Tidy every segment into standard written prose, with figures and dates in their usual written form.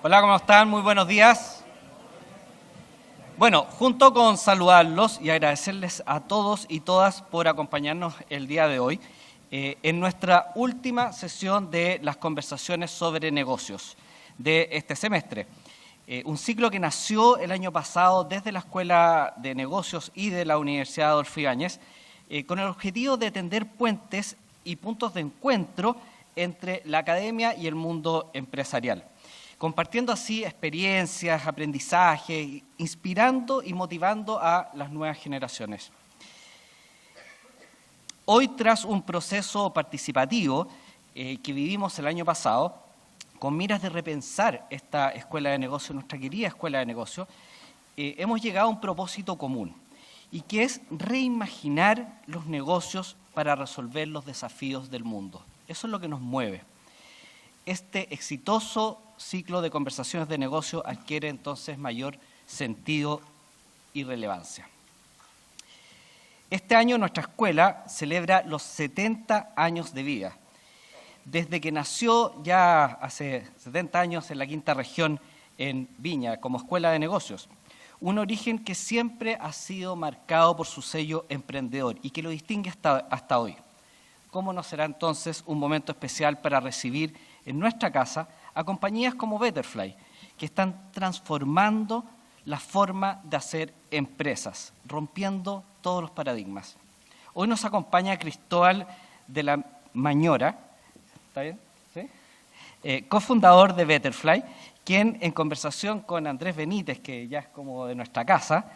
Hola, ¿cómo están? Muy buenos días. Bueno, junto con saludarlos y agradecerles a todos y todas por acompañarnos el día de hoy en nuestra última sesión de las conversaciones sobre negocios de este semestre. Un ciclo que nació el año pasado desde la Escuela de Negocios y de la Universidad Adolfo Ibáñez con el objetivo de tender puentes y puntos de encuentro entre la academia y el mundo empresarial, compartiendo así experiencias, aprendizajes, inspirando y motivando a las nuevas generaciones. Hoy, tras un proceso participativo que vivimos el año pasado, con miras de repensar esta escuela de negocios, nuestra querida escuela de negocios, hemos llegado a un propósito común, y que es reimaginar los negocios para resolver los desafíos del mundo. Eso es lo que nos mueve. Este exitoso ciclo de conversaciones de negocio adquiere entonces mayor sentido y relevancia. Este año nuestra escuela celebra los 70 años de vida. Desde que nació ya hace 70 años en la quinta región en Viña como escuela de negocios. Un origen que siempre ha sido marcado por su sello emprendedor y que lo distingue hasta hoy. ¿Cómo no será entonces un momento especial para recibir en nuestra casa a compañías como Betterfly, que están transformando la forma de hacer empresas, rompiendo todos los paradigmas? Hoy nos acompaña Cristóbal de la Mañora, ¿está bien? ¿Sí? Cofundador de Betterfly, quien en conversación con Andrés Benítez, que ya es como de nuestra casa,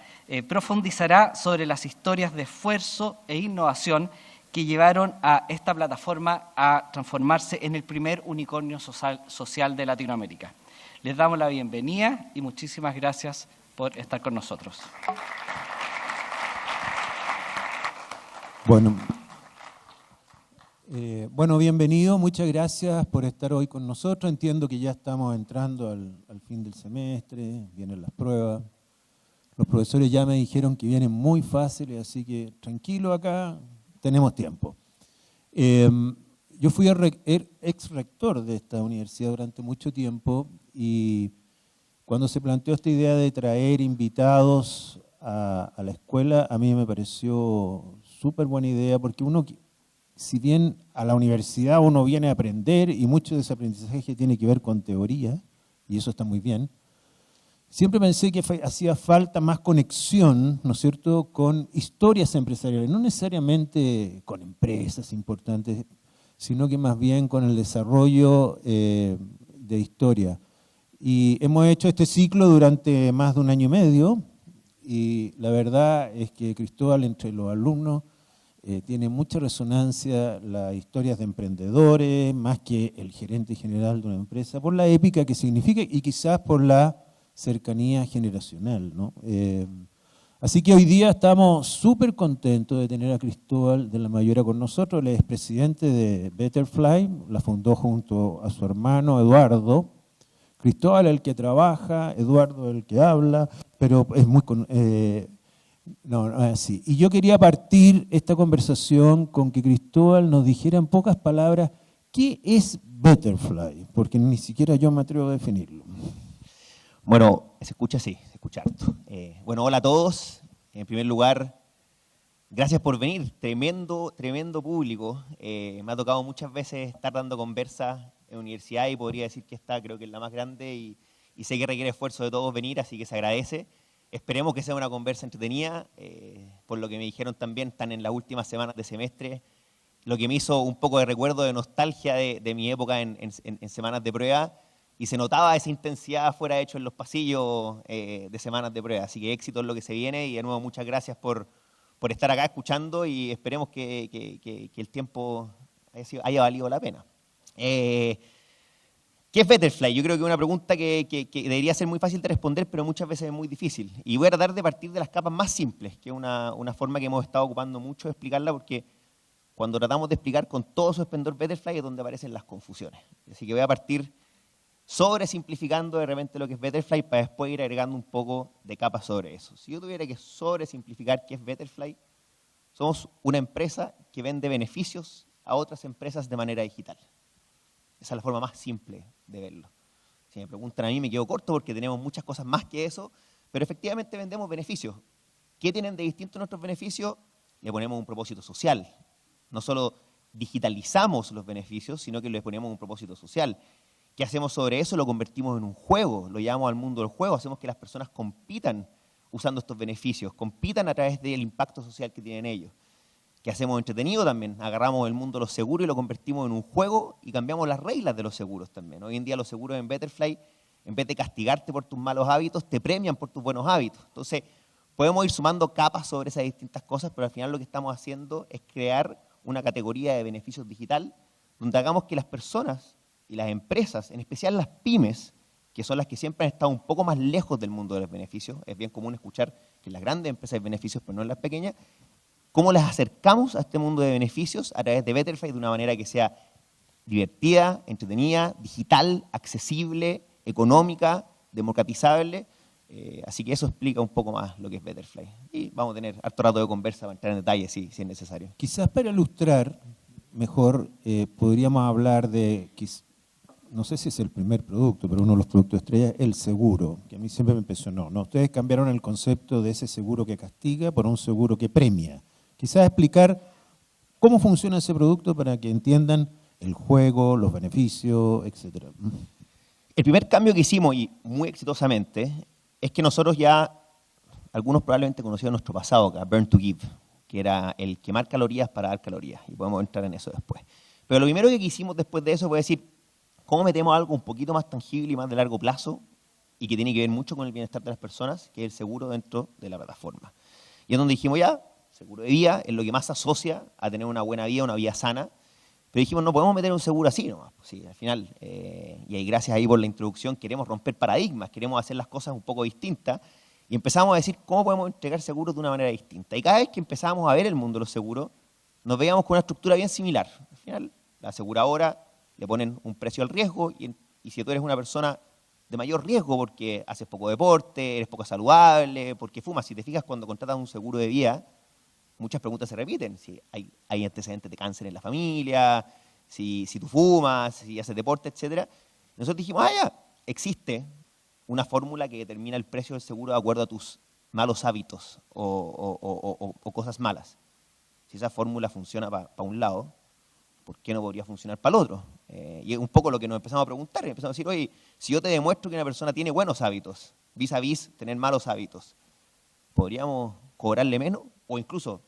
profundizará sobre las historias de esfuerzo e innovación que llevaron a esta plataforma a transformarse en el primer unicornio social de Latinoamérica. Les damos la bienvenida y muchísimas gracias por estar con nosotros. Bueno, bienvenido, muchas gracias por estar hoy con nosotros. Entiendo que ya estamos entrando al fin del semestre, vienen las pruebas. Los profesores ya me dijeron que vienen muy fáciles, así que tranquilo acá, tenemos tiempo. Yo fui ex rector de esta universidad durante mucho tiempo y cuando se planteó esta idea de traer invitados a la escuela, a mí me pareció súper buena idea porque uno, si bien a la universidad uno viene a aprender y mucho de ese aprendizaje tiene que ver con teoría, y eso está muy bien, siempre pensé que hacía falta más conexión, ¿no es cierto?, con historias empresariales, no necesariamente con empresas importantes, sino que más bien con el desarrollo de historia. Y hemos hecho este ciclo durante más de un año y medio, y la verdad es que Cristóbal, entre los alumnos, tiene mucha resonancia las historias de emprendedores, más que el gerente general de una empresa, por la épica que significa y quizás por la cercanía generacional, ¿no? Así que hoy día estamos súper contentos de tener a Cristóbal de la Mañora con nosotros. Él es presidente de Betterfly, la fundó junto a su hermano Eduardo. Cristóbal es el que trabaja, Eduardo es el que habla, pero es muy... no es así. Y yo quería partir esta conversación con que Cristóbal nos dijera en pocas palabras qué es Betterfly, porque ni siquiera yo me atrevo a definirlo. Bueno, se escucha así, se escucha harto. Bueno, hola a todos. En primer lugar, gracias por venir. Tremendo público. Me ha tocado muchas veces estar dando conversas en universidad y podría decir que esta creo que es la más grande y sé que requiere esfuerzo de todos venir, así que se agradece. Esperemos que sea una conversa entretenida. Por lo que me dijeron también, están en las últimas semanas de semestre, lo que me hizo un poco de recuerdo de nostalgia de mi época en semanas de prueba. Y se notaba esa intensidad afuera hecho en los pasillos de semanas de prueba. Así que éxito en lo que se viene y de nuevo muchas gracias por estar acá escuchando y esperemos que el tiempo haya valido la pena. ¿Qué es Betterfly? Yo creo que es una pregunta que debería ser muy fácil de responder, pero muchas veces es muy difícil. Y voy a tratar de partir de las capas más simples, que es una forma que hemos estado ocupando mucho de explicarla, porque cuando tratamos de explicar con todo su esplendor Betterfly es donde aparecen las confusiones. Así que voy a partir sobresimplificando de repente lo que es Betterfly para después ir agregando un poco de capa sobre eso. Si yo tuviera que sobresimplificar qué es Betterfly, somos una empresa que vende beneficios a otras empresas de manera digital. Esa es la forma más simple de verlo. Si me preguntan a mí me quedo corto porque tenemos muchas cosas más que eso, pero efectivamente vendemos beneficios. ¿Qué tienen de distinto nuestros beneficios? Le ponemos un propósito social. No solo digitalizamos los beneficios, sino que le ponemos un propósito social. ¿Qué hacemos sobre eso? Lo convertimos en un juego, lo llevamos al mundo del juego, hacemos que las personas compitan usando estos beneficios, compitan a través del impacto social que tienen ellos. ¿Qué hacemos entretenido también? Agarramos el mundo de los seguros y lo convertimos en un juego y cambiamos las reglas de los seguros también. Hoy en día los seguros en Betterfly, en vez de castigarte por tus malos hábitos, te premian por tus buenos hábitos. Entonces, podemos ir sumando capas sobre esas distintas cosas, pero al final lo que estamos haciendo es crear una categoría de beneficios digital donde hagamos que las personas y las empresas, en especial las pymes, que son las que siempre han estado un poco más lejos del mundo de los beneficios, es bien común escuchar que en las grandes empresas hay beneficios, pero no en las pequeñas, cómo las acercamos a este mundo de beneficios a través de Betterfly de una manera que sea divertida, entretenida, digital, accesible, económica, democratizable. Así que eso explica un poco más lo que es Betterfly. Y vamos a tener harto rato de conversa para entrar en detalle si es necesario. Quizás para ilustrar mejor, podríamos hablar de, no sé si es el primer producto, pero uno de los productos estrella, el seguro, que a mí siempre me impresionó, ¿no? Ustedes cambiaron el concepto de ese seguro que castiga por un seguro que premia. Quizás explicar cómo funciona ese producto para que entiendan el juego, los beneficios, etcétera. El primer cambio que hicimos, y muy exitosamente, es que nosotros ya, algunos probablemente conocían nuestro pasado acá, Burn to Give, que era el quemar calorías para dar calorías, y podemos entrar en eso después. Pero lo primero que hicimos después de eso fue decir, ¿cómo metemos algo un poquito más tangible y más de largo plazo, y que tiene que ver mucho con el bienestar de las personas, que es el seguro dentro de la plataforma? Y es donde dijimos ya, seguro de vida es lo que más se asocia a tener una buena vida, una vida sana, pero dijimos, no podemos meter un seguro así nomás. Pues sí, al final, y ahí gracias ahí por la introducción, queremos romper paradigmas, queremos hacer las cosas un poco distintas, y empezamos a decir cómo podemos entregar seguros de una manera distinta. Y cada vez que empezamos a ver el mundo de los seguros, nos veíamos con una estructura bien similar. Al final, la aseguradora le ponen un precio al riesgo, y si tú eres una persona de mayor riesgo porque haces poco deporte, eres poco saludable, porque fumas, si te fijas cuando contratas un seguro de vida, muchas preguntas se repiten. Si hay antecedentes de cáncer en la familia, si tú fumas, si haces deporte, etc. Nosotros dijimos, ya, existe una fórmula que determina el precio del seguro de acuerdo a tus malos hábitos o cosas malas. Si esa fórmula funciona para un lado, ¿por qué no podría funcionar para el otro? Y es un poco lo que nos empezamos a preguntar. Y empezamos a decir, oye, si yo te demuestro que una persona tiene buenos hábitos, vis a vis tener malos hábitos, ¿podríamos cobrarle menos? O incluso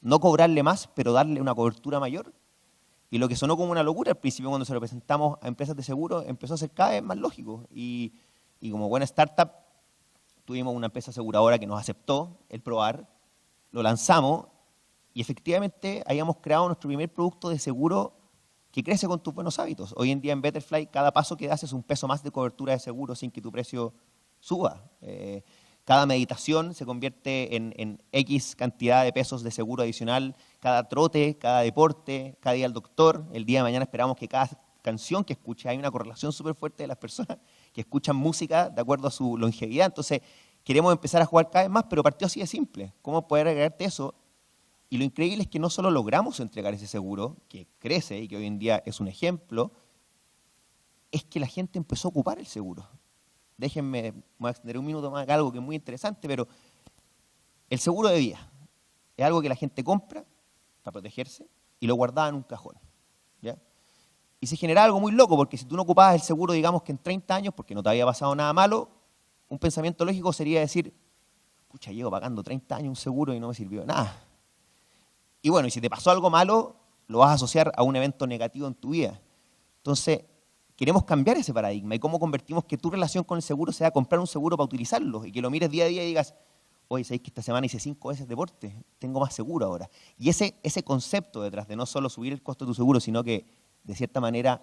no cobrarle más, pero darle una cobertura mayor. Y lo que sonó como una locura al principio cuando se lo presentamos a empresas de seguro empezó a ser cada vez más lógico. Y como buena startup tuvimos una empresa aseguradora que nos aceptó el probar, lo lanzamos y efectivamente habíamos creado nuestro primer producto de seguro que crece con tus buenos hábitos. Hoy en día en Betterfly cada paso que das es un peso más de cobertura de seguro sin que tu precio suba. Cada meditación se convierte en X cantidad de pesos de seguro adicional, cada trote, cada deporte, cada día al doctor. El día de mañana esperamos que cada canción que escuche, hay una correlación súper fuerte de las personas que escuchan música de acuerdo a su longevidad. Entonces, queremos empezar a jugar cada vez más, pero partió así de simple. ¿Cómo poder agregarte eso? Y lo increíble es que no solo logramos entregar ese seguro, que crece y que hoy en día es un ejemplo, es que la gente empezó a ocupar el seguro. Déjenme, voy a extender un minuto más acá, algo que es muy interesante, pero el seguro de vida es algo que la gente compra para protegerse y lo guardaba en un cajón. ¿Ya? Y se genera algo muy loco, porque si tú no ocupabas el seguro, digamos que en 30 años, porque no te había pasado nada malo, un pensamiento lógico sería decir, pucha, llevo pagando 30 años un seguro y no me sirvió de nada. Y bueno, y si te pasó algo malo, lo vas a asociar a un evento negativo en tu vida. Entonces, queremos cambiar ese paradigma y cómo convertimos que tu relación con el seguro sea comprar un seguro para utilizarlo y que lo mires día a día y digas, oye, ¿sabéis que esta semana hice 5 veces deporte? Tengo más seguro ahora. Y ese concepto detrás de no solo subir el costo de tu seguro, sino que, de cierta manera,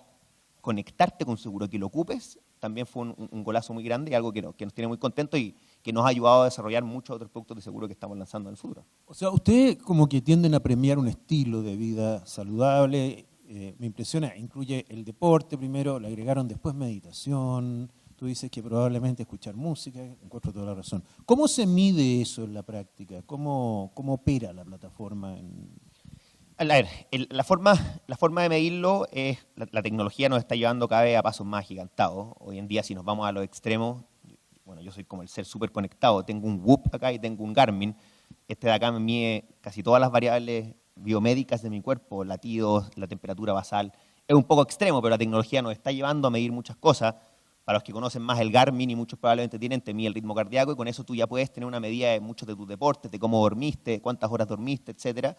conectarte con un seguro, que lo ocupes, también fue un golazo muy grande y algo que nos tiene muy contentos y que nos ha ayudado a desarrollar muchos otros productos de seguro que estamos lanzando en el futuro. O sea, ustedes como que tienden a premiar un estilo de vida saludable. Me impresiona, incluye el deporte primero, le agregaron después meditación, tú dices que probablemente escuchar música, encuentro toda la razón. ¿Cómo se mide eso en la práctica? ¿Cómo opera la plataforma? A ver, la forma de medirlo es, la tecnología nos está llevando cada vez a pasos más agigantados. Hoy en día, si nos vamos a los extremos, bueno, yo soy como el ser súper conectado, tengo un Whoop acá y tengo un Garmin. Este de acá me mide casi todas las variables biomédicas de mi cuerpo, latidos, la temperatura basal. Es un poco extremo, pero la tecnología nos está llevando a medir muchas cosas. Para los que conocen más el Garmin, y muchos probablemente tienen, te mide el ritmo cardíaco, y con eso tú ya puedes tener una medida de muchos de tus deportes, de cómo dormiste, cuántas horas dormiste, etcétera.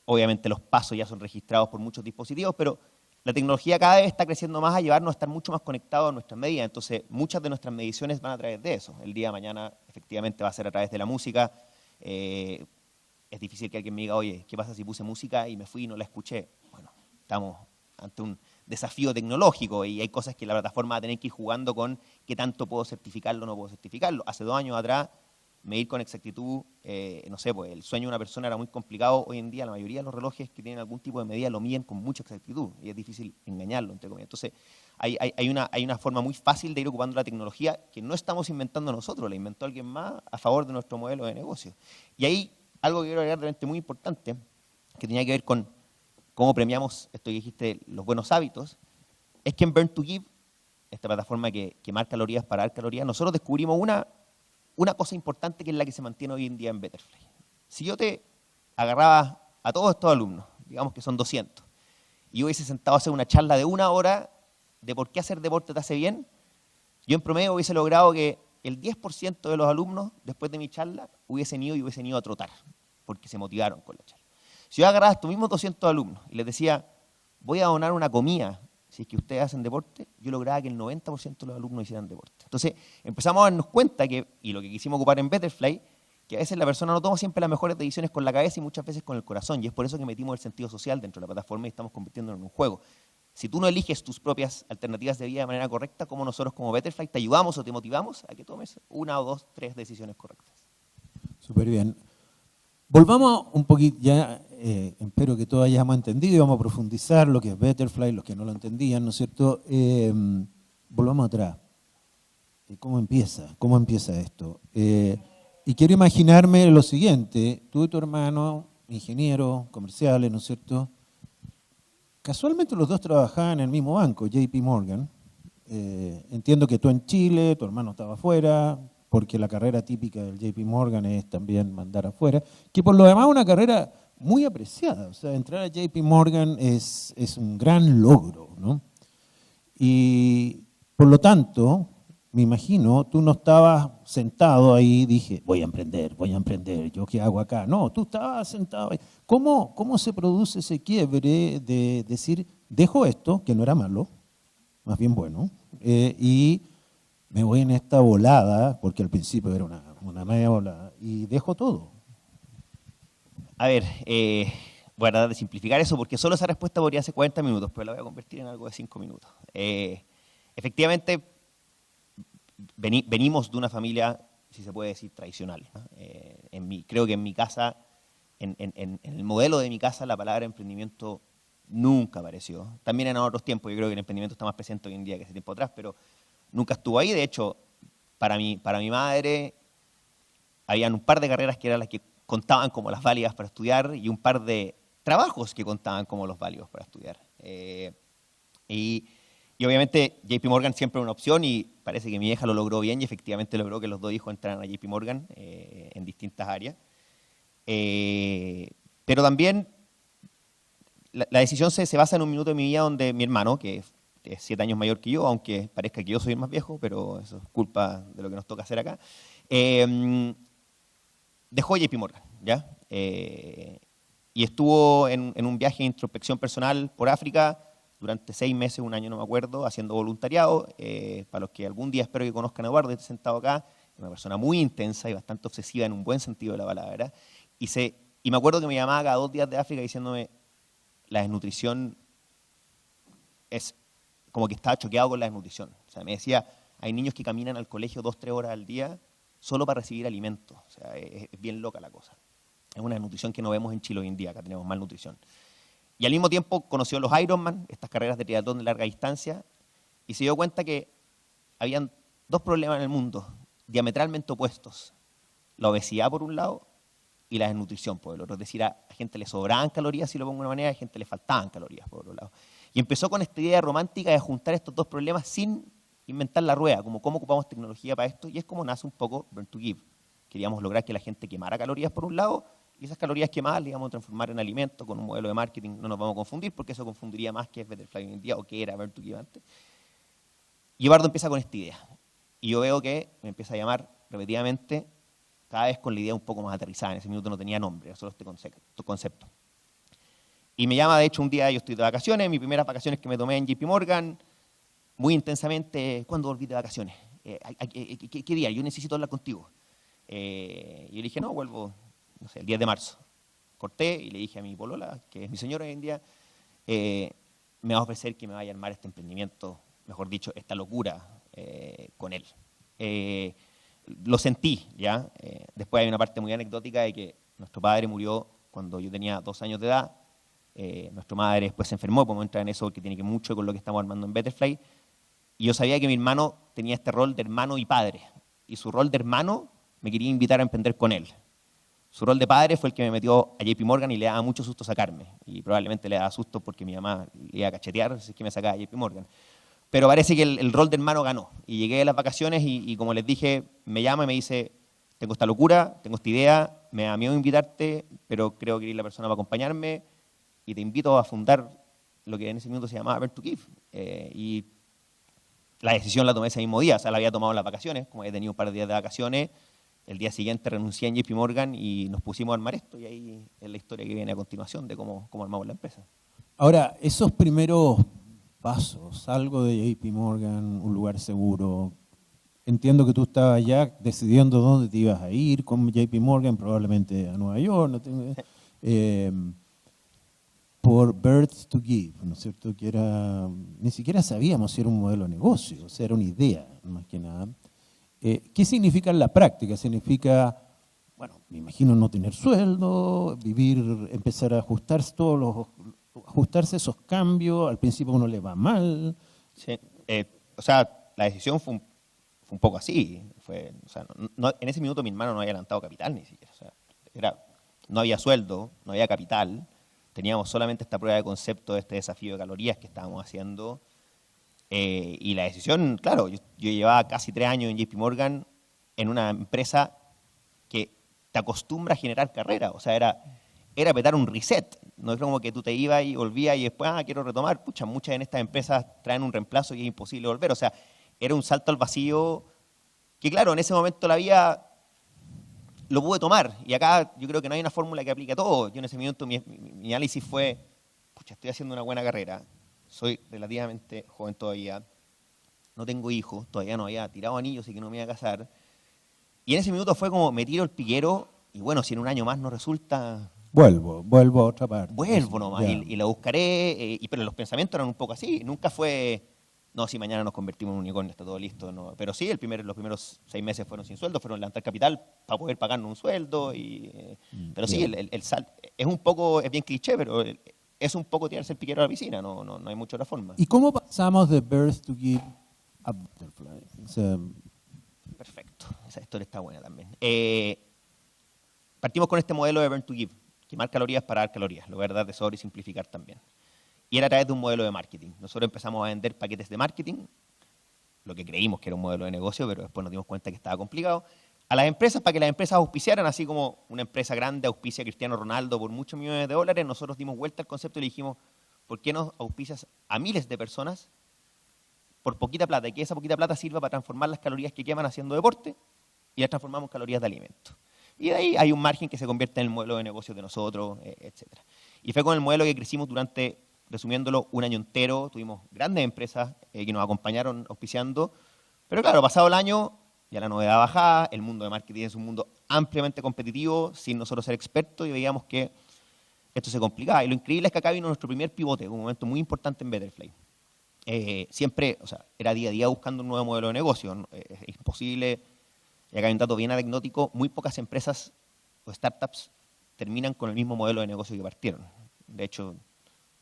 Obviamente los pasos ya son registrados por muchos dispositivos, pero la tecnología cada vez está creciendo más a llevarnos a estar mucho más conectados a nuestras medidas. Entonces, muchas de nuestras mediciones van a través de eso. El día de mañana, efectivamente, va a ser a través de la música. Es difícil que alguien me diga, oye, ¿qué pasa si puse música y me fui y no la escuché? Bueno, estamos ante un desafío tecnológico y hay cosas que la plataforma va a tener que ir jugando con qué tanto puedo certificarlo o no puedo certificarlo. Hace 2 años atrás, medir con exactitud, no sé, pues el sueño de una persona era muy complicado. Hoy en día la mayoría de los relojes que tienen algún tipo de medida lo miden con mucha exactitud y es difícil engañarlo, entre comillas. Entonces, hay una forma muy fácil de ir ocupando la tecnología que no estamos inventando nosotros, la inventó alguien más a favor de nuestro modelo de negocio. Y ahí, algo que quiero agregar realmente muy importante, que tenía que ver con cómo premiamos esto que dijiste, los buenos hábitos, es que en Burn to Give, esta plataforma que marca calorías para dar calorías, nosotros descubrimos una cosa importante que es la que se mantiene hoy en día en Betterfly. Si yo te agarraba a todos estos alumnos, digamos que son 200, y hubiese sentado a hacer una charla de 1 hora de por qué hacer deporte te hace bien, yo en promedio hubiese logrado que el 10% de los alumnos, después de mi charla, hubiesen ido a trotar, porque se motivaron con la charla. Si yo agarraba a estos mismos 200 alumnos y les decía, voy a donar una comida si es que ustedes hacen deporte, yo lograba que el 90% de los alumnos hicieran deporte. Entonces, empezamos a darnos cuenta que, y lo que quisimos ocupar en Betterfly, que a veces la persona no toma siempre las mejores decisiones con la cabeza y muchas veces con el corazón, y es por eso que metimos el sentido social dentro de la plataforma y estamos convirtiéndolo en un juego. Si tú no eliges tus propias alternativas de vida de manera correcta, como nosotros como Betterfly te ayudamos o te motivamos a que tomes 1 o 2, 3 decisiones correctas. Súper bien. Volvamos un poquito, ya espero que todos hayamos entendido y vamos a profundizar lo que es Betterfly, los que no lo entendían, ¿no es cierto? Volvamos atrás. ¿Cómo empieza esto? Y quiero imaginarme lo siguiente, tú y tu hermano, ingenieros, comerciales, ¿no es cierto? Casualmente los dos trabajaban en el mismo banco, JP Morgan. Entiendo que tú en Chile, tu hermano estaba afuera, porque la carrera típica del JP Morgan es también mandar afuera, que por lo demás es una carrera muy apreciada. O sea, entrar a JP Morgan es un gran logro, ¿no? Y por lo tanto, me imagino, tú no estabas sentado ahí y dije, voy a emprender, ¿yo qué hago acá? No, tú estabas sentado ahí. ¿Cómo se produce ese quiebre de decir, dejo esto, que no era malo, más bien bueno, y me voy en esta volada, porque al principio era una media volada, y dejo todo? A ver, voy a tratar de simplificar eso porque solo esa respuesta podría ser 40 minutos, pero la voy a convertir en algo de 5 minutos. Efectivamente, venimos de una familia, si se puede decir, tradicional, ¿no? Creo que en mi casa, en el modelo de mi casa, la palabra emprendimiento nunca apareció. También en otros tiempos, yo creo que el emprendimiento está más presente hoy en día que hace tiempo atrás, pero nunca estuvo ahí. De hecho, para mi madre, habían un par de carreras que eran las que contaban como las válidas para estudiar y un par de trabajos que contaban como los válidos para estudiar. Y obviamente JP Morgan siempre era una opción y parece que mi hija lo logró bien y efectivamente logró que los 2 hijos entraran a JP Morgan en distintas áreas. Pero también la decisión se basa en un minuto de mi vida donde mi hermano, que es 7 años mayor que yo, aunque parezca que yo soy el más viejo, pero eso es culpa de lo que nos toca hacer acá, dejó JP Morgan, ¿ya? Y estuvo en un viaje de introspección personal por África durante 6 meses, 1 año, no me acuerdo, haciendo voluntariado. Para los que algún día espero que conozcan a Eduardo, este sentado acá, es una persona muy intensa y bastante obsesiva en un buen sentido de la palabra. Y me acuerdo que me llamaba cada 2 días de África diciéndome, la desnutrición es como que estaba choqueado con la desnutrición. O sea, me decía, hay niños que caminan al colegio 2, 3 horas al día solo para recibir alimentos. O sea, es bien loca la cosa. Es una desnutrición que no vemos en Chile hoy en día, acá tenemos malnutrición. Y al mismo tiempo conoció los Ironman, estas carreras de triatlón de larga distancia, y se dio cuenta que habían 2 problemas en el mundo, diametralmente opuestos. La obesidad por un lado y la desnutrición, por el otro. Es decir, a gente le sobraban calorías, si lo pongo de una manera, a gente le faltaban calorías, por otro lado. Y empezó con esta idea romántica de juntar estos dos problemas sin inventar la rueda, como cómo ocupamos tecnología para esto, y es como nace un poco Burn to Give. Queríamos lograr que la gente quemara calorías por un lado, y esas calorías quemadas las íbamos a transformar en alimentos con un modelo de marketing. No nos vamos a confundir, porque eso confundiría más que es Betterfly hoy en día o que era Burn to Give antes. Y Eduardo empieza con esta idea. Y yo veo que me empieza a llamar repetidamente, cada vez con la idea un poco más aterrizada. En ese minuto no tenía nombre, era solo este concepto. Y me llama, de hecho, un día yo estoy de vacaciones, mis primeras vacaciones que me tomé en JP Morgan, muy intensamente. ¿Cuándo volví de vacaciones? ¿Qué día? Yo necesito hablar contigo. Y yo le dije, no, vuelvo, no sé, el 10 de marzo. Corté y le dije a mi polola, que es mi señora hoy en día, me va a ofrecer que me vaya a armar este emprendimiento, mejor dicho, esta locura con él. Lo sentí, ¿ya? Después hay una parte muy anecdótica de que nuestro padre murió cuando yo tenía 2 años de edad. Nuestra madre después se enfermó, podemos entrar en eso porque tiene que ver mucho con lo que estamos armando en Betterfly. Y yo sabía que mi hermano tenía este rol de hermano y padre. Y su rol de hermano me quería invitar a emprender con él. Su rol de padre fue el que me metió a JP Morgan y le daba mucho susto sacarme. Y probablemente le daba susto porque mi mamá le iba a cachetear si es que me sacaba a JP Morgan. Pero parece que el rol de hermano ganó. Y llegué a las vacaciones y como les dije, me llama y me dice, tengo esta locura, tengo esta idea, me da miedo invitarte, pero creo que eres la persona para acompañarme y te invito a fundar lo que en ese minuto se llamaba Burn to Give. Y la decisión la tomé ese mismo día, o sea, la había tomado en las vacaciones, como había tenido un par de días de vacaciones. El día siguiente renuncié en JP Morgan y nos pusimos a armar esto, y ahí es la historia que viene a continuación de cómo armamos la empresa. Ahora, esos primeros pasos, algo de JP Morgan, un lugar seguro, entiendo que tú estabas ya decidiendo dónde te ibas a ir con JP Morgan, probablemente a Nueva York, no tengo, por Birth to Give, ¿no es cierto? Que era, ni siquiera sabíamos si era un modelo de negocio, o sea, era una idea, más que nada. ¿Qué significa en la práctica? Significa, bueno, me imagino no tener sueldo, vivir, empezar a ajustarse ajustarse esos cambios, al principio a uno le va mal. Sí, o sea, la decisión fue un poco así. O sea, en ese minuto mi hermano no había levantado capital ni siquiera. O sea, no había sueldo, no había capital. Teníamos solamente esta prueba de concepto de este desafío de calorías que estábamos haciendo. Y la decisión, claro, yo llevaba casi 3 años en JP Morgan en una empresa que te acostumbra a generar carrera. O sea, era petar un reset. No es como que tú te ibas y volvías y después, quiero retomar. Pucha, muchas en estas empresas traen un reemplazo y es imposible volver. O sea, era un salto al vacío que, claro, en ese momento la vida lo pude tomar. Y acá yo creo que no hay una fórmula que aplique a todo. Yo en ese momento mi análisis fue, pucha, estoy haciendo una buena carrera. Soy relativamente joven todavía. No tengo hijos, todavía no había tirado anillos y que no me iba a casar. Y en ese minuto fue como, me tiro el piquero y bueno, si en un año más no resulta... Vuelvo a otra parte. Vuelvo nomás y la buscaré, pero los pensamientos eran un poco así. Nunca fue, no, si mañana nos convertimos en un unicornio, está todo listo. No. Pero sí, los primeros 6 meses fueron sin sueldo, fueron levantar capital para poder pagarnos un sueldo. Pero sí, el salto es bien cliché, pero es un poco tirarse el piquero a la piscina, no hay mucha otra forma. ¿Y cómo pasamos de Birth to Give a Butterfly? O sea, perfecto, esa historia está buena también. Partimos con este modelo de Burn to Give. Quemar calorías para dar calorías, lo verdad de sobre y simplificar también. Y era a través de un modelo de marketing. Nosotros empezamos a vender paquetes de marketing, lo que creímos que era un modelo de negocio, pero después nos dimos cuenta que estaba complicado, a las empresas para que las empresas auspiciaran, así como una empresa grande auspicia a Cristiano Ronaldo por muchos millones de dólares. Nosotros dimos vuelta al concepto y le dijimos, ¿por qué no auspicias a miles de personas por poquita plata? Y que esa poquita plata sirva para transformar las calorías que queman haciendo deporte y las transformamos en calorías de alimento. Y de ahí hay un margen que se convierte en el modelo de negocio de nosotros, etc. Y fue con el modelo que crecimos durante, resumiéndolo, 1 año entero. Tuvimos grandes empresas que nos acompañaron auspiciando. Pero claro, pasado el año, ya la novedad bajaba, el mundo de marketing es un mundo ampliamente competitivo, sin nosotros ser expertos, y veíamos que esto se complicaba. Y lo increíble es que acá vino nuestro primer pivote, un momento muy importante en Betterfly. Siempre, o sea, era día a día buscando un nuevo modelo de negocio. Es imposible. Y acá hay un dato bien anecdótico, muy pocas empresas o startups terminan con el mismo modelo de negocio que partieron. De hecho,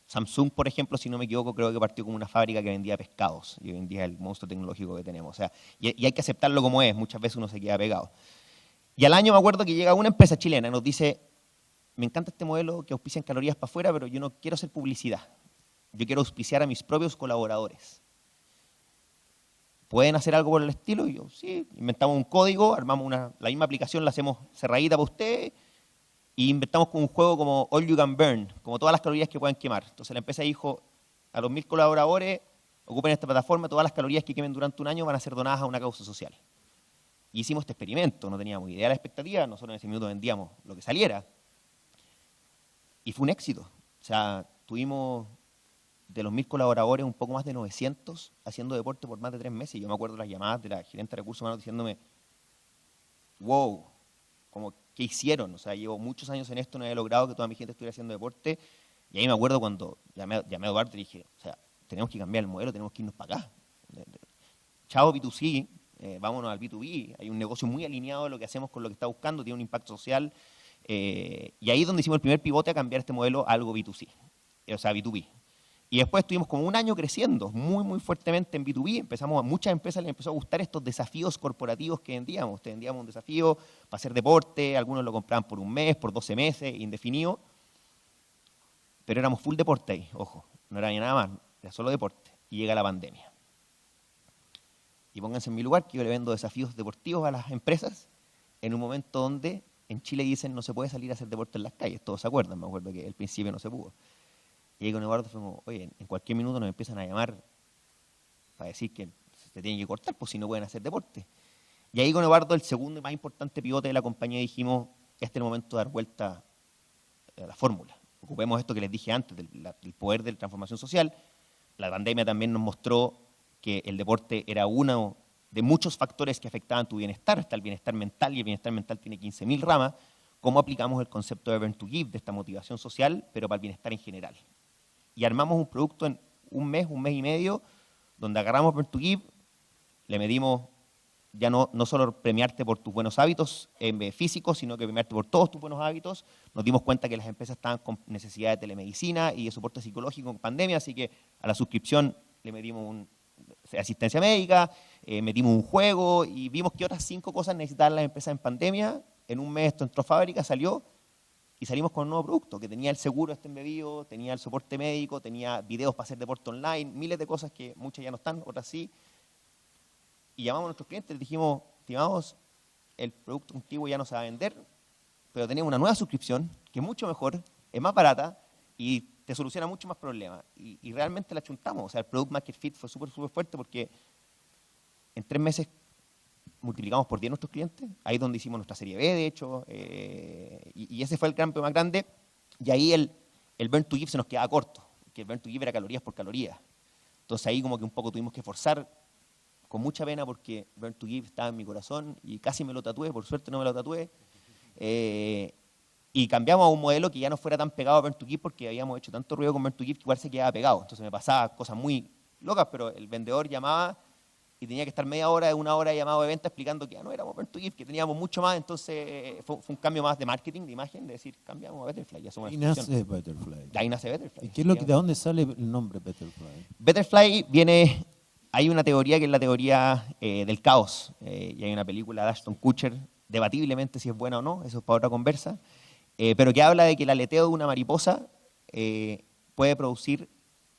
Samsung, por ejemplo, si no me equivoco, creo que partió como una fábrica que vendía pescados y hoy en día es el monstruo tecnológico que tenemos. O sea, y hay que aceptarlo como es, muchas veces uno se queda pegado. Y al año me acuerdo que llega una empresa chilena y nos dice, me encanta este modelo que auspician calorías para afuera, pero yo no quiero hacer publicidad. Yo quiero auspiciar a mis propios colaboradores. ¿Pueden hacer algo por el estilo? Y yo, sí, inventamos un código, armamos la misma aplicación, la hacemos cerradita para usted, y inventamos un juego como All You Can Burn, como todas las calorías que puedan quemar. Entonces la empresa dijo, a los 1000 colaboradores, ocupen esta plataforma, todas las calorías que quemen durante un año van a ser donadas a una causa social. Y hicimos este experimento, no teníamos idea de la expectativa, nosotros en ese minuto vendíamos lo que saliera. Y fue un éxito. O sea, tuvimos de los 1000 colaboradores un poco más de 900 haciendo deporte por más de 3 meses. Y yo me acuerdo las llamadas de la gerente de recursos humanos diciéndome, wow, como, ¿qué hicieron? O sea, llevo muchos años en esto, no había logrado que toda mi gente estuviera haciendo deporte. Y ahí me acuerdo cuando llamé a Eduardo y dije, o sea, tenemos que cambiar el modelo, tenemos que irnos para acá. Chao B2C, vámonos al B2B. Hay un negocio muy alineado de lo que hacemos con lo que está buscando, tiene un impacto social. Y ahí es donde hicimos el primer pivote a cambiar este modelo a algo B2C, o sea, B2B. Y después estuvimos como un año creciendo muy, muy fuertemente en B2B. A muchas empresas les empezó a gustar estos desafíos corporativos que vendíamos. Vendíamos un desafío para hacer deporte, algunos lo compraban por un mes, por 12 meses, indefinido. Pero éramos full deporte ahí, ojo, no era ni nada más, era solo deporte. Y llega la pandemia. Y pónganse en mi lugar que yo le vendo desafíos deportivos a las empresas en un momento donde en Chile dicen no se puede salir a hacer deporte en las calles. Todos se acuerdan, me acuerdo que al principio no se pudo. Y ahí con Eduardo fue como, oye, en cualquier minuto nos empiezan a llamar para decir que se tienen que cortar, pues si no pueden hacer deporte. Y ahí con Eduardo, el segundo y más importante pivote de la compañía, dijimos, este es el momento de dar vuelta a la fórmula. Ocupemos esto que les dije antes, del poder de la transformación social. La pandemia también nos mostró que el deporte era uno de muchos factores que afectaban tu bienestar, hasta el bienestar mental, y el bienestar mental tiene 15.000 ramas. ¿Cómo aplicamos el concepto de Burn to Give, de esta motivación social, pero para el bienestar en general? Y armamos un producto en un mes y medio, donde agarramos Burn to Give, le medimos ya no solo premiarte por tus buenos hábitos físicos, sino que premiarte por todos tus buenos hábitos. Nos dimos cuenta que las empresas estaban con necesidad de telemedicina y de soporte psicológico en pandemia, así que a la suscripción le medimos asistencia médica, metimos un juego y vimos que otras 5 cosas necesitaban las empresas en pandemia. En un mes esto entró a fábrica, salió y salimos con un nuevo producto que tenía el seguro embebido, tenía el soporte médico, tenía videos para hacer deporte online, miles de cosas que muchas ya no están, otras sí. Y llamamos a nuestros clientes, les dijimos, estimados, el producto antiguo ya no se va a vender, pero tenemos una nueva suscripción que es mucho mejor, es más barata y te soluciona mucho más problemas. Y realmente la chuntamos. O sea, el Product Market Fit fue súper fuerte porque en 3 meses multiplicamos por 10 nuestros clientes. Ahí es donde hicimos nuestra serie B, de hecho. Y ese fue el cambio más grande. Y ahí el Burn to Give se nos quedaba corto, que el Burn to Give era calorías por calorías. Entonces ahí como que un poco tuvimos que forzar, con mucha pena, porque Burn to Give estaba en mi corazón y casi me lo tatué, por suerte no me lo tatué. Y cambiamos a un modelo que ya no fuera tan pegado a Burn to Give, porque habíamos hecho tanto ruido con Burn to Give que igual se quedaba pegado. Entonces me pasaba cosas muy locas, pero el vendedor llamaba y tenía que estar media hora, 1 hora de llamado de venta explicando que ya no éramos Burn to Give, que teníamos mucho más. Entonces fue un cambio más de marketing, de imagen, de decir, cambiamos a Betterfly. Ya somos y nace Betterfly. Ahí nace Betterfly. ¿Y qué es lo que, de dónde sale el nombre Betterfly? Betterfly viene... Hay una teoría que es la teoría del caos, y hay una película de Ashton Kutcher, debatiblemente si es buena o no, eso es para otra conversa, pero que habla de que el aleteo de una mariposa puede producir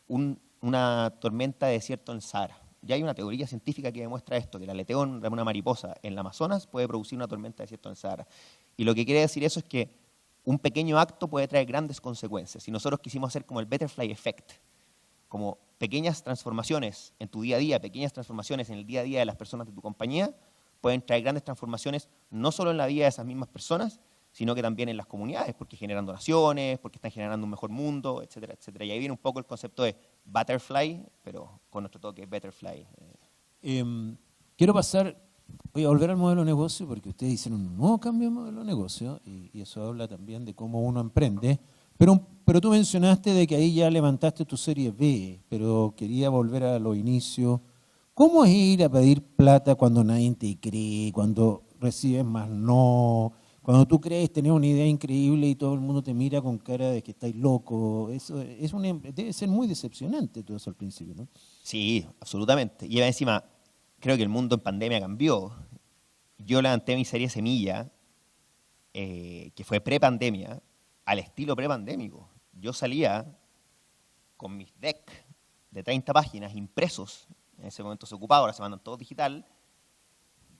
una tormenta de desierto en el Sahara. Ya hay una teoría científica que demuestra esto, que el aleteo de una mariposa en el Amazonas puede producir una tormenta de desierto en el Sahara. Y lo que quiere decir eso es que un pequeño acto puede traer grandes consecuencias. Y nosotros quisimos hacer como el Betterfly Effect, como pequeñas transformaciones en tu día a día, pequeñas transformaciones en el día a día de las personas de tu compañía, pueden traer grandes transformaciones no solo en la vida de esas mismas personas, sino que también en las comunidades, porque generan donaciones, porque están generando un mejor mundo, etcétera, etcétera. Y ahí viene un poco el concepto de Butterfly, pero con nuestro toque Betterfly. Quiero voy a volver al modelo de negocio, porque ustedes hicieron un nuevo cambio de modelo de negocio, y eso habla también de cómo uno emprende. Pero tú mencionaste de que ahí ya levantaste tu serie B, pero quería volver a los inicios. ¿Cómo es ir a pedir plata cuando nadie te cree, cuando recibes más no, cuando tú crees tener una idea increíble y todo el mundo te mira con cara de que estáis loco? Eso debe ser muy decepcionante todo eso al principio, ¿no? Sí, absolutamente. Y encima, creo que el mundo en pandemia cambió. Yo levanté mi serie Semilla que fue prepandemia, al estilo prepandémico. Yo salía con mis decks de 30 páginas impresos, en ese momento se ocupaba, ahora se mandan todos digital,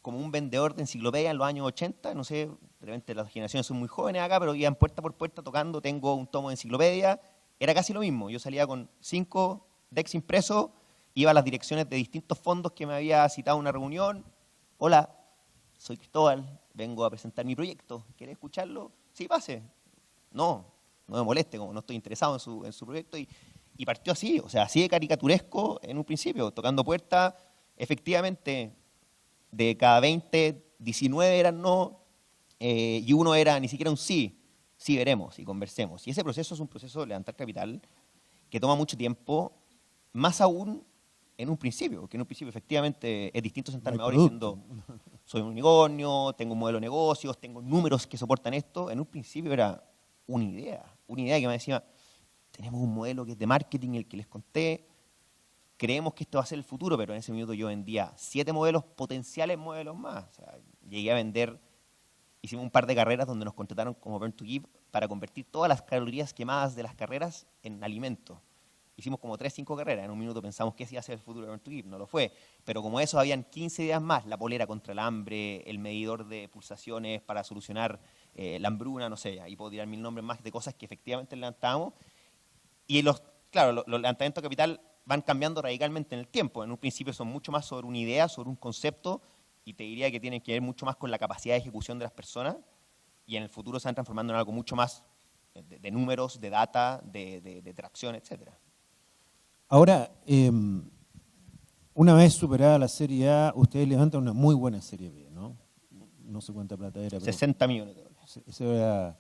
como un vendedor de enciclopedia en los años 80, no sé, de repente las generaciones son muy jóvenes acá, pero iban puerta por puerta tocando, tengo un tomo de enciclopedia, era casi lo mismo. Yo salía con 5 decks impresos, iba a las direcciones de distintos fondos que me había citado en una reunión. Hola, soy Cristóbal, vengo a presentar mi proyecto, ¿quiere escucharlo? Sí, pase. No me moleste, como no estoy interesado en su proyecto. Y partió así, o sea, así de caricaturesco en un principio, tocando puertas, efectivamente, de cada 20, 19 eran no, y uno era ni siquiera un sí veremos y conversemos. Y ese proceso es un proceso de levantar capital que toma mucho tiempo, más aún en un principio, que en un principio efectivamente es distinto sentarme ahora diciendo, soy un unicornio, tengo un modelo de negocios, tengo números que soportan esto. En un principio era una idea que me decía, tenemos un modelo que es de marketing, el que les conté, creemos que esto va a ser el futuro, pero en ese minuto yo vendía 7 modelos, potenciales modelos más. O sea, llegué a vender, hicimos un par de carreras donde nos contrataron como Burn to Give para convertir todas las calorías quemadas de las carreras en alimentos. Hicimos como 3, 5 carreras, en un minuto pensamos que ese iba a ser el futuro de Burn to Give, no lo fue. Pero como eso habían 15 ideas más, la polera contra el hambre, el medidor de pulsaciones para solucionar la hambruna, no sé, ahí puedo tirar 1000 nombres más de cosas que efectivamente levantábamos. Y claro, los levantamientos de capital van cambiando radicalmente en el tiempo. En un principio son mucho más sobre una idea, sobre un concepto, y te diría que tienen que ver mucho más con la capacidad de ejecución de las personas, y en el futuro se van transformando en algo mucho más de números, de data, de tracción, etcétera. Ahora, una vez superada la Serie A, ustedes levantan una muy buena Serie B, ¿no? No sé cuánta plata era. 60 millones de dólares. Eso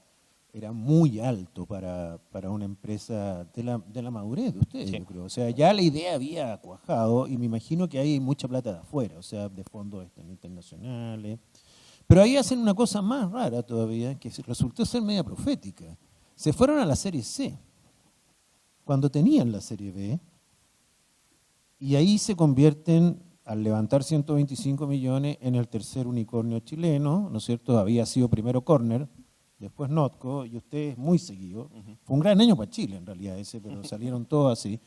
era muy alto para una empresa de la madurez de ustedes, sí. Yo creo. O sea, ya la idea había cuajado y me imagino que hay mucha plata de afuera, o sea, de fondos internacionales. Pero ahí hacen una cosa más rara todavía, que resultó ser media profética. Se fueron a la Serie C, cuando tenían la Serie B, y ahí se convierten, al levantar 125 millones, en el tercer unicornio chileno, ¿no es cierto? Había sido primero Corner, después Notco, y ustedes muy seguidos. Fue un gran año para Chile, en realidad, ese, pero salieron todos así.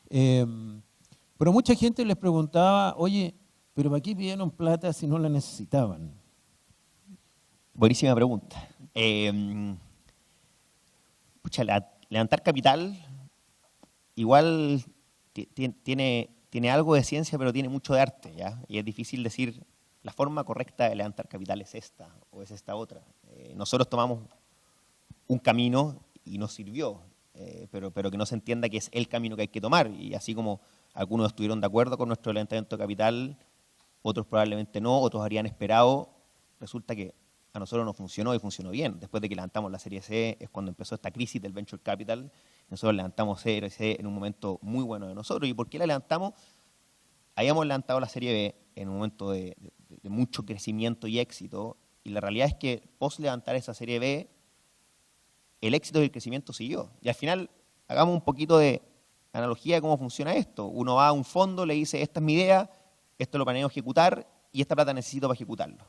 Pero mucha gente les preguntaba, oye, ¿pero para qué pidieron plata si no la necesitaban? Buenísima pregunta. Levantar capital igual tiene algo de ciencia, pero tiene mucho de arte, ¿ya? Y es difícil decir, la forma correcta de levantar capital es esta o es esta otra. Nosotros tomamos un camino y nos sirvió, pero que no se entienda que es el camino que hay que tomar. Y así como algunos estuvieron de acuerdo con nuestro levantamiento de capital, otros probablemente no, otros habrían esperado. Resulta que a nosotros nos funcionó y funcionó bien. Después de que levantamos la Serie C es cuando empezó esta crisis del Venture Capital. Nosotros levantamos Serie C en un momento muy bueno de nosotros. ¿Y por qué la levantamos? Habíamos levantado la Serie B en un momento de mucho crecimiento y éxito, y la realidad es que post levantar esa Serie B, el éxito y el crecimiento siguió. Y al final, hagamos un poquito de analogía de cómo funciona esto. Uno va a un fondo, le dice, esta es mi idea, esto lo planeo ejecutar, y esta plata necesito para ejecutarlo.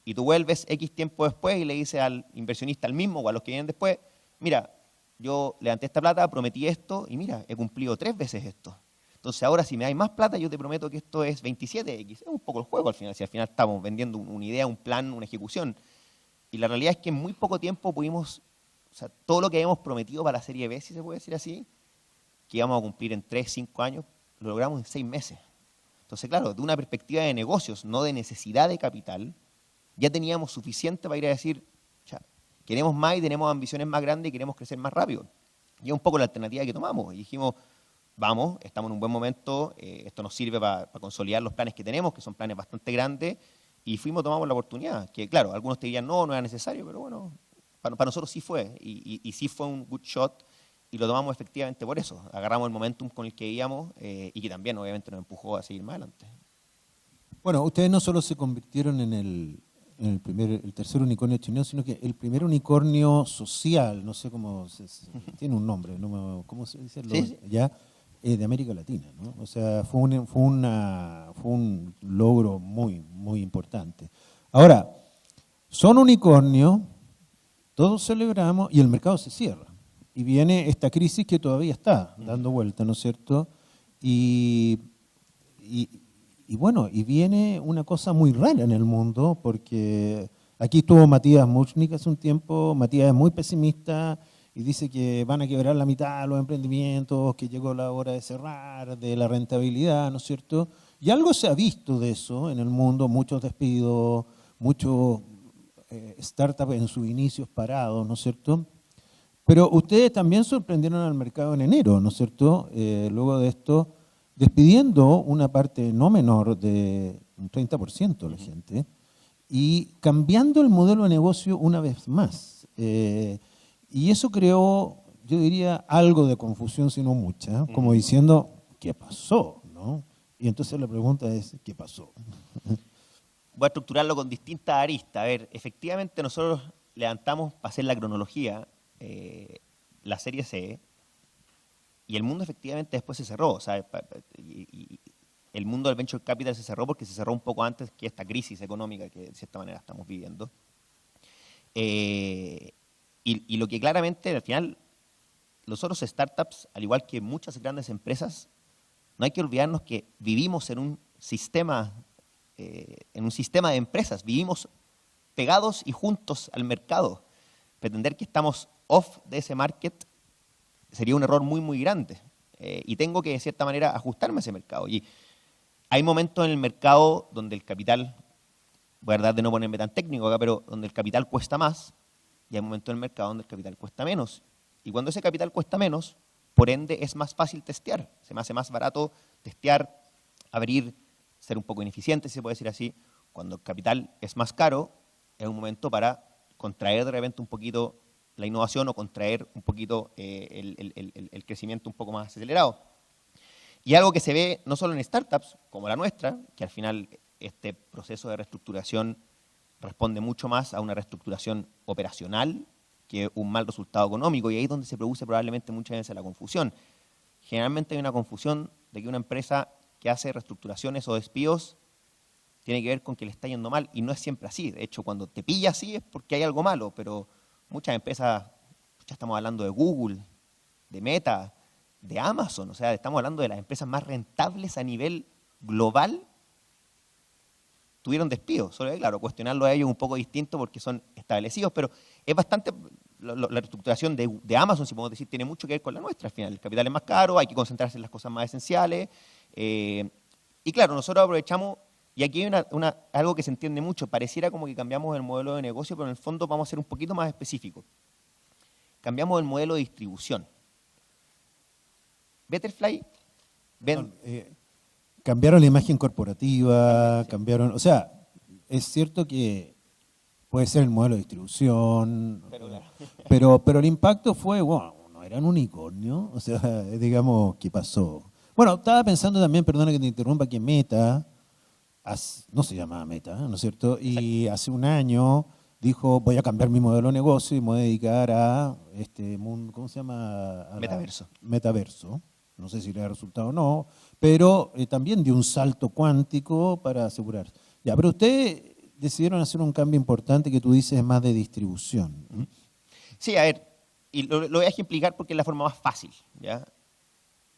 Y tú vuelves X tiempo después y le dices al inversionista, al mismo o a los que vienen después, mira, yo levanté esta plata, prometí esto, y mira, he cumplido 3 veces esto. Entonces ahora si me hay más plata, yo te prometo que esto es 27X. Es un poco el juego al final, si al final estamos vendiendo una idea, un plan, una ejecución. Y la realidad es que en muy poco tiempo pudimos, o sea, todo lo que habíamos prometido para la Serie B, si se puede decir así, que íbamos a cumplir en 3, 5 años, lo logramos en 6 meses. Entonces, claro, de una perspectiva de negocios, no de necesidad de capital, ya teníamos suficiente para ir a decir, ya, queremos más y tenemos ambiciones más grandes y queremos crecer más rápido. Y es un poco la alternativa que tomamos. Y dijimos, vamos, estamos en un buen momento, esto nos sirve para consolidar los planes que tenemos, que son planes bastante grandes, y tomamos la oportunidad, que claro, algunos te dirían, no era necesario, pero bueno, para nosotros sí fue, y sí fue un good shot, y lo tomamos efectivamente por eso, agarramos el momentum con el que íbamos, y que también obviamente nos empujó a seguir más adelante. Bueno, ustedes no solo se convirtieron en el tercer unicornio chileno, sino que el primer unicornio social, no sé cómo tiene un nombre, ¿cómo se dice? Sí. ¿Ya? De América Latina, ¿no? O sea, fue un logro muy, muy importante. Ahora, son unicornios, todos celebramos y el mercado se cierra. Y viene esta crisis que todavía está dando vuelta, ¿no es cierto? Y bueno, y viene una cosa muy rara en el mundo, porque aquí estuvo Matías Muchnik hace un tiempo. Matías es muy pesimista y dice que van a quebrar la mitad de los emprendimientos, que llegó la hora de cerrar, de la rentabilidad, ¿no es cierto? Y algo se ha visto de eso en el mundo, muchos despidos, muchos startups en sus inicios parados, ¿no es cierto? Pero ustedes también sorprendieron al mercado en enero, ¿no es cierto? Luego de esto, despidiendo una parte no menor de un 30% de la gente y cambiando el modelo de negocio una vez más. Y eso creó, yo diría, algo de confusión, si no mucha, como diciendo, ¿qué pasó? ¿No? Y entonces la pregunta es, ¿qué pasó? Voy a estructurarlo con distintas aristas. A ver, efectivamente nosotros levantamos para hacer la cronología la serie C, y el mundo efectivamente después se cerró. O sea, y el mundo del venture capital se cerró porque se cerró un poco antes que esta crisis económica que de cierta manera estamos viviendo. Y lo que claramente al final, los otros startups, al igual que muchas grandes empresas, no hay que olvidarnos que vivimos en un sistema de empresas, vivimos pegados y juntos al mercado. Pretender que estamos off de ese market sería un error muy, muy grande. Y tengo que, de cierta manera, ajustarme a ese mercado. Y hay momentos en el mercado donde el capital, voy a tratar de no ponerme tan técnico acá, pero donde el capital cuesta más, y hay momentos en el mercado donde el capital cuesta menos. Y cuando ese capital cuesta menos, por ende es más fácil testear. Se me hace más barato testear, abrir, ser un poco ineficiente, si se puede decir así. Cuando el capital es más caro, es un momento para contraer de repente un poquito la innovación o contraer un poquito el crecimiento un poco más acelerado. Y algo que se ve no solo en startups como la nuestra, que al final este proceso de reestructuración responde mucho más a una reestructuración operacional que un mal resultado económico, y ahí es donde se produce probablemente muchas veces la confusión. Generalmente hay una confusión de que una empresa que hace reestructuraciones o despidos tiene que ver con que le está yendo mal, y no es siempre así. De hecho, cuando te pilla así es porque hay algo malo, pero muchas empresas, ya estamos hablando de Google, de Meta, de Amazon, o sea, estamos hablando de las empresas más rentables a nivel global, tuvieron despidos. Solo que, claro, cuestionarlo a ellos es un poco distinto porque son establecidos, pero es bastante, la reestructuración de Amazon, si podemos decir, tiene mucho que ver con la nuestra al final. El capital es más caro, hay que concentrarse en las cosas más esenciales. Y claro, nosotros aprovechamos, y aquí hay algo que se entiende mucho, pareciera como que cambiamos el modelo de negocio, pero en el fondo vamos a ser un poquito más específicos. Cambiamos el modelo de distribución. Betterfly, cambiaron la imagen corporativa, cambiaron, o sea, es cierto que puede ser el modelo de distribución, pero el impacto fue, wow, no eran unicornio, o sea, digamos, ¿qué pasó? Bueno, estaba pensando también, perdona que te interrumpa, que Meta, no se llamaba Meta, ¿no es cierto? Y hace un año dijo, voy a cambiar mi modelo de negocio y me voy a dedicar a este mundo, ¿cómo se llama? Metaverso. No sé si le ha resultado o no, pero también dio un salto cuántico para asegurar. Ya, pero ustedes decidieron hacer un cambio importante que tú dices más de distribución. Sí, a ver, y lo voy a ejemplificar porque es la forma más fácil, ¿ya?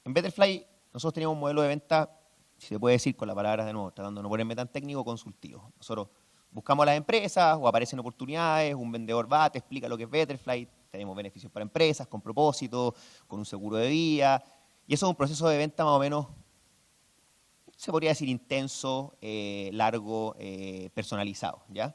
En Betterfly nosotros teníamos un modelo de venta, si se puede decir con las palabras de nuevo, tratando de no ponerme tan técnico, consultivo. Nosotros buscamos a las empresas o aparecen oportunidades, un vendedor va, te explica lo que es Betterfly, tenemos beneficios para empresas, con propósito, con un seguro de vida, y eso es un proceso de venta más o menos, se podría decir intenso, largo, personalizado, ¿ya?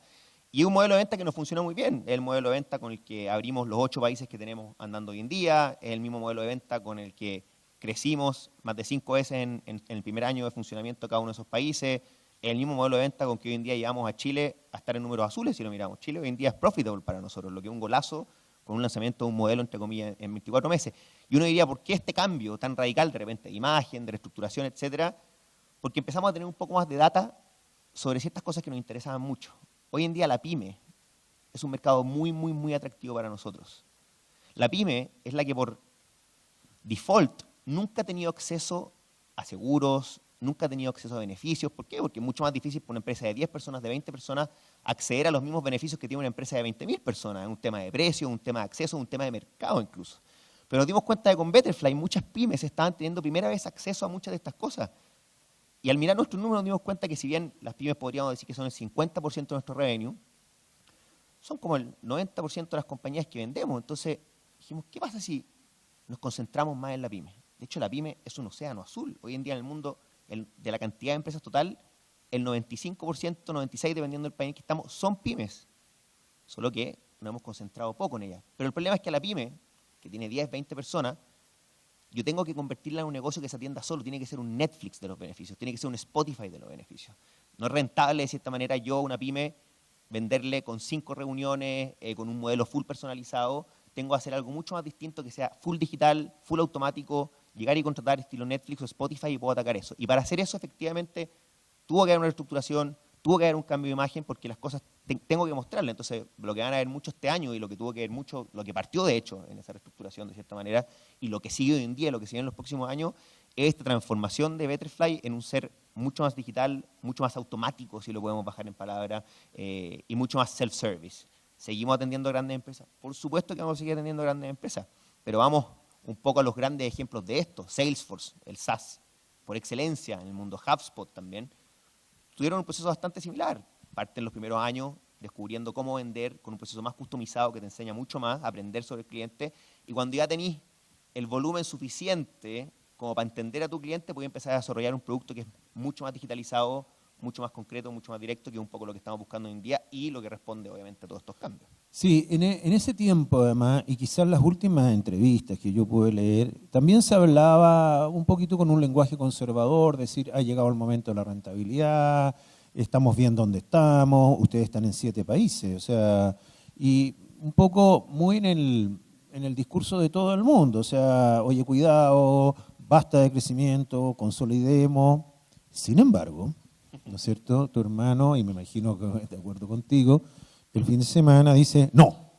Y un modelo de venta que nos funciona muy bien, es el modelo de venta con el que abrimos los 8 países que tenemos andando hoy en día, es el mismo modelo de venta con el que crecimos más de 5 veces en el primer año de funcionamiento de cada uno de esos países, es el mismo modelo de venta con que hoy en día llevamos a Chile a estar en números azules, si lo miramos. Chile hoy en día es profitable para nosotros, lo que es un golazo con un lanzamiento de un modelo, entre comillas, en 24 meses. Y uno diría, ¿por qué este cambio tan radical de repente de imagen, de reestructuración, etcétera? Porque empezamos a tener un poco más de data sobre ciertas cosas que nos interesaban mucho. Hoy en día la pyme es un mercado muy, muy, muy atractivo para nosotros. La pyme es la que por default nunca ha tenido acceso a seguros, nunca ha tenido acceso a beneficios. ¿Por qué? Porque es mucho más difícil para una empresa de 10 personas, de 20 personas, acceder a los mismos beneficios que tiene una empresa de 20.000 personas. Es un tema de precio, un tema de acceso, un tema de mercado incluso. Pero nos dimos cuenta de que con Betterfly muchas pymes estaban teniendo primera vez acceso a muchas de estas cosas. Y al mirar nuestros números nos dimos cuenta que si bien las pymes podríamos decir que son el 50% de nuestro revenue, son como el 90% de las compañías que vendemos. Entonces dijimos, ¿qué pasa si nos concentramos más en la pyme? De hecho, la pyme es un océano azul. Hoy en día en el mundo, de la cantidad de empresas total, el 95%, 96%, dependiendo del país que estamos, son pymes. Solo que nos hemos concentrado poco en ellas. Pero el problema es que a la pyme, que tiene 10, 20 personas, yo tengo que convertirla en un negocio que se atienda solo. Tiene que ser un Netflix de los beneficios, tiene que ser un Spotify de los beneficios. No es rentable, de cierta manera, yo a una pyme venderle con 5 reuniones, con un modelo full personalizado. Tengo que hacer algo mucho más distinto, que sea full digital, full automático, llegar y contratar estilo Netflix o Spotify y puedo atacar eso. Y para hacer eso, efectivamente, tuvo que haber una reestructuración, tuvo que haber un cambio de imagen, porque las cosas tengo que mostrarle. Entonces, lo que van a ver mucho este año y lo que tuvo que ver mucho, lo que partió de hecho en esa reestructuración de cierta manera, y lo que sigue hoy en día, lo que sigue en los próximos años, es esta transformación de Betterfly en un ser mucho más digital, mucho más automático, si lo podemos bajar en palabras, y mucho más self-service. ¿Seguimos atendiendo a grandes empresas? Por supuesto que vamos a seguir atendiendo a grandes empresas, pero vamos un poco a los grandes ejemplos de esto. Salesforce, el SaaS, por excelencia en el mundo, HubSpot también, tuvieron un proceso bastante similar. Parten los primeros años descubriendo cómo vender con un proceso más customizado que te enseña mucho más, a aprender sobre el cliente, y cuando ya tenís el volumen suficiente como para entender a tu cliente, puedes empezar a desarrollar un producto que es mucho más digitalizado, mucho más concreto, mucho más directo, que es un poco lo que estamos buscando hoy en día y lo que responde obviamente a todos estos cambios. Sí, en ese tiempo además, y quizás las últimas entrevistas que yo pude leer, también se hablaba un poquito con un lenguaje conservador, decir, ha llegado el momento de la rentabilidad, estamos bien donde estamos, ustedes están en 7 países, o sea, y un poco muy en el discurso de todo el mundo, o sea, oye, cuidado, basta de crecimiento, consolidemos. Sin embargo, ¿no es cierto? Tu hermano, y me imagino que de acuerdo contigo, el fin de semana dice, no,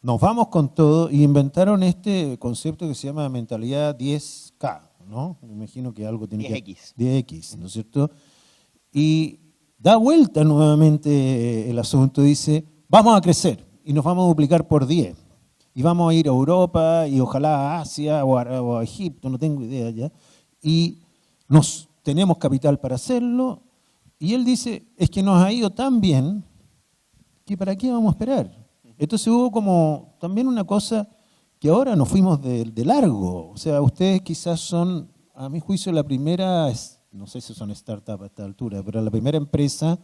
nos vamos con todo, y inventaron este concepto que se llama mentalidad 10K, ¿no? Me imagino que algo tiene 10X. 10X, ¿no es cierto? Y da vuelta nuevamente el asunto, dice, vamos a crecer y nos vamos a duplicar por 10. Y vamos a ir a Europa y ojalá a Asia o a Egipto, no tengo idea ya. Y tenemos capital para hacerlo. Y él dice, es que nos ha ido tan bien que ¿para qué vamos a esperar? Entonces hubo como también una cosa que ahora nos fuimos de largo. O sea, ustedes quizás son, a mi juicio, la primera, no sé si son startup a esta altura, pero la primera empresa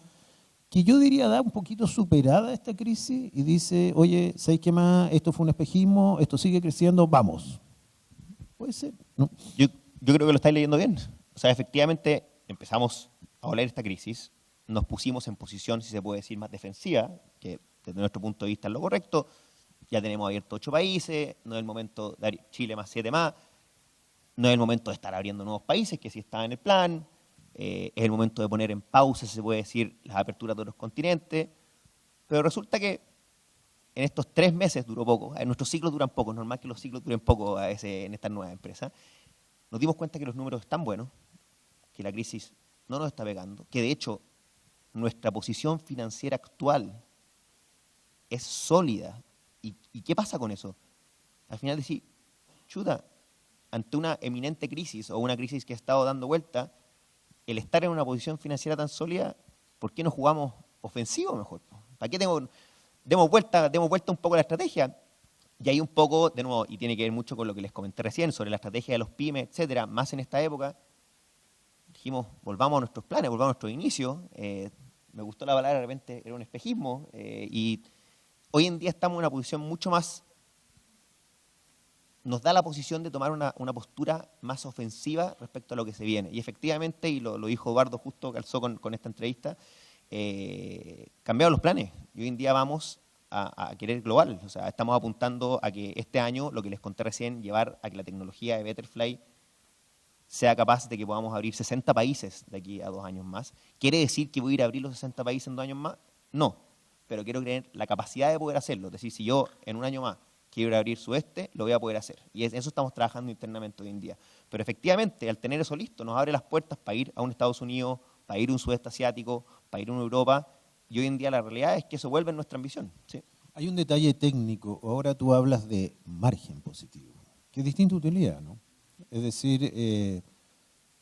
que yo diría da un poquito superada esta crisis y dice, oye, ¿sabes qué más? Esto fue un espejismo, esto sigue creciendo, vamos. Puede ser, ¿no? Yo creo que lo estáis leyendo bien. O sea, efectivamente empezamos a oler esta crisis, nos pusimos en posición, si se puede decir, más defensiva, que desde nuestro punto de vista es lo correcto. Ya tenemos abierto 8 países, no es el momento de Chile más 7 más, no es el momento de estar abriendo nuevos países, que sí está en el plan. Es el momento de poner en pausa, si se puede decir, las aperturas de otros continentes. Pero resulta que en estos 3 meses duró poco. Nuestros ciclos duran poco, es normal que los ciclos duren poco a veces en estas nuevas empresas. Nos dimos cuenta que los números están buenos, que la crisis no nos está pegando, que de hecho nuestra posición financiera actual es sólida. ¿Y qué pasa con eso? Al final decir, chuta, ante una eminente crisis o una crisis que ha estado dando vuelta, el estar en una posición financiera tan sólida, ¿por qué no jugamos ofensivo mejor? ¿Para qué demos vuelta un poco a la estrategia? Y ahí un poco, de nuevo, y tiene que ver mucho con lo que les comenté recién, sobre la estrategia de los pymes, etcétera, más en esta época, dijimos, volvamos a nuestros planes, volvamos a nuestros inicios. Me gustó la palabra, de repente era un espejismo, y hoy en día estamos en una posición mucho más, nos da la posición de tomar una postura más ofensiva respecto a lo que se viene. Y efectivamente, y lo dijo Eduardo, justo calzó con esta entrevista, cambiaron los planes. Y hoy en día vamos a querer global. O sea, estamos apuntando a que este año, lo que les conté recién, llevar a que la tecnología de Betterfly sea capaz de que podamos abrir 60 países de aquí a 2 años más. ¿Quiere decir que voy a ir a abrir los 60 países en 2 años más? No, pero quiero tener la capacidad de poder hacerlo. Es decir, si yo en un año más quiero abrir sudeste, lo voy a poder hacer. Y eso estamos trabajando internamente hoy en día. Pero efectivamente, al tener eso listo, nos abre las puertas para ir a un Estados Unidos, para ir a un sudeste asiático, para ir a una Europa. Y hoy en día la realidad es que eso vuelve en nuestra ambición. ¿Sí? Hay un detalle técnico. Ahora tú hablas de margen positivo, que es distinta utilidad, ¿no? Es decir,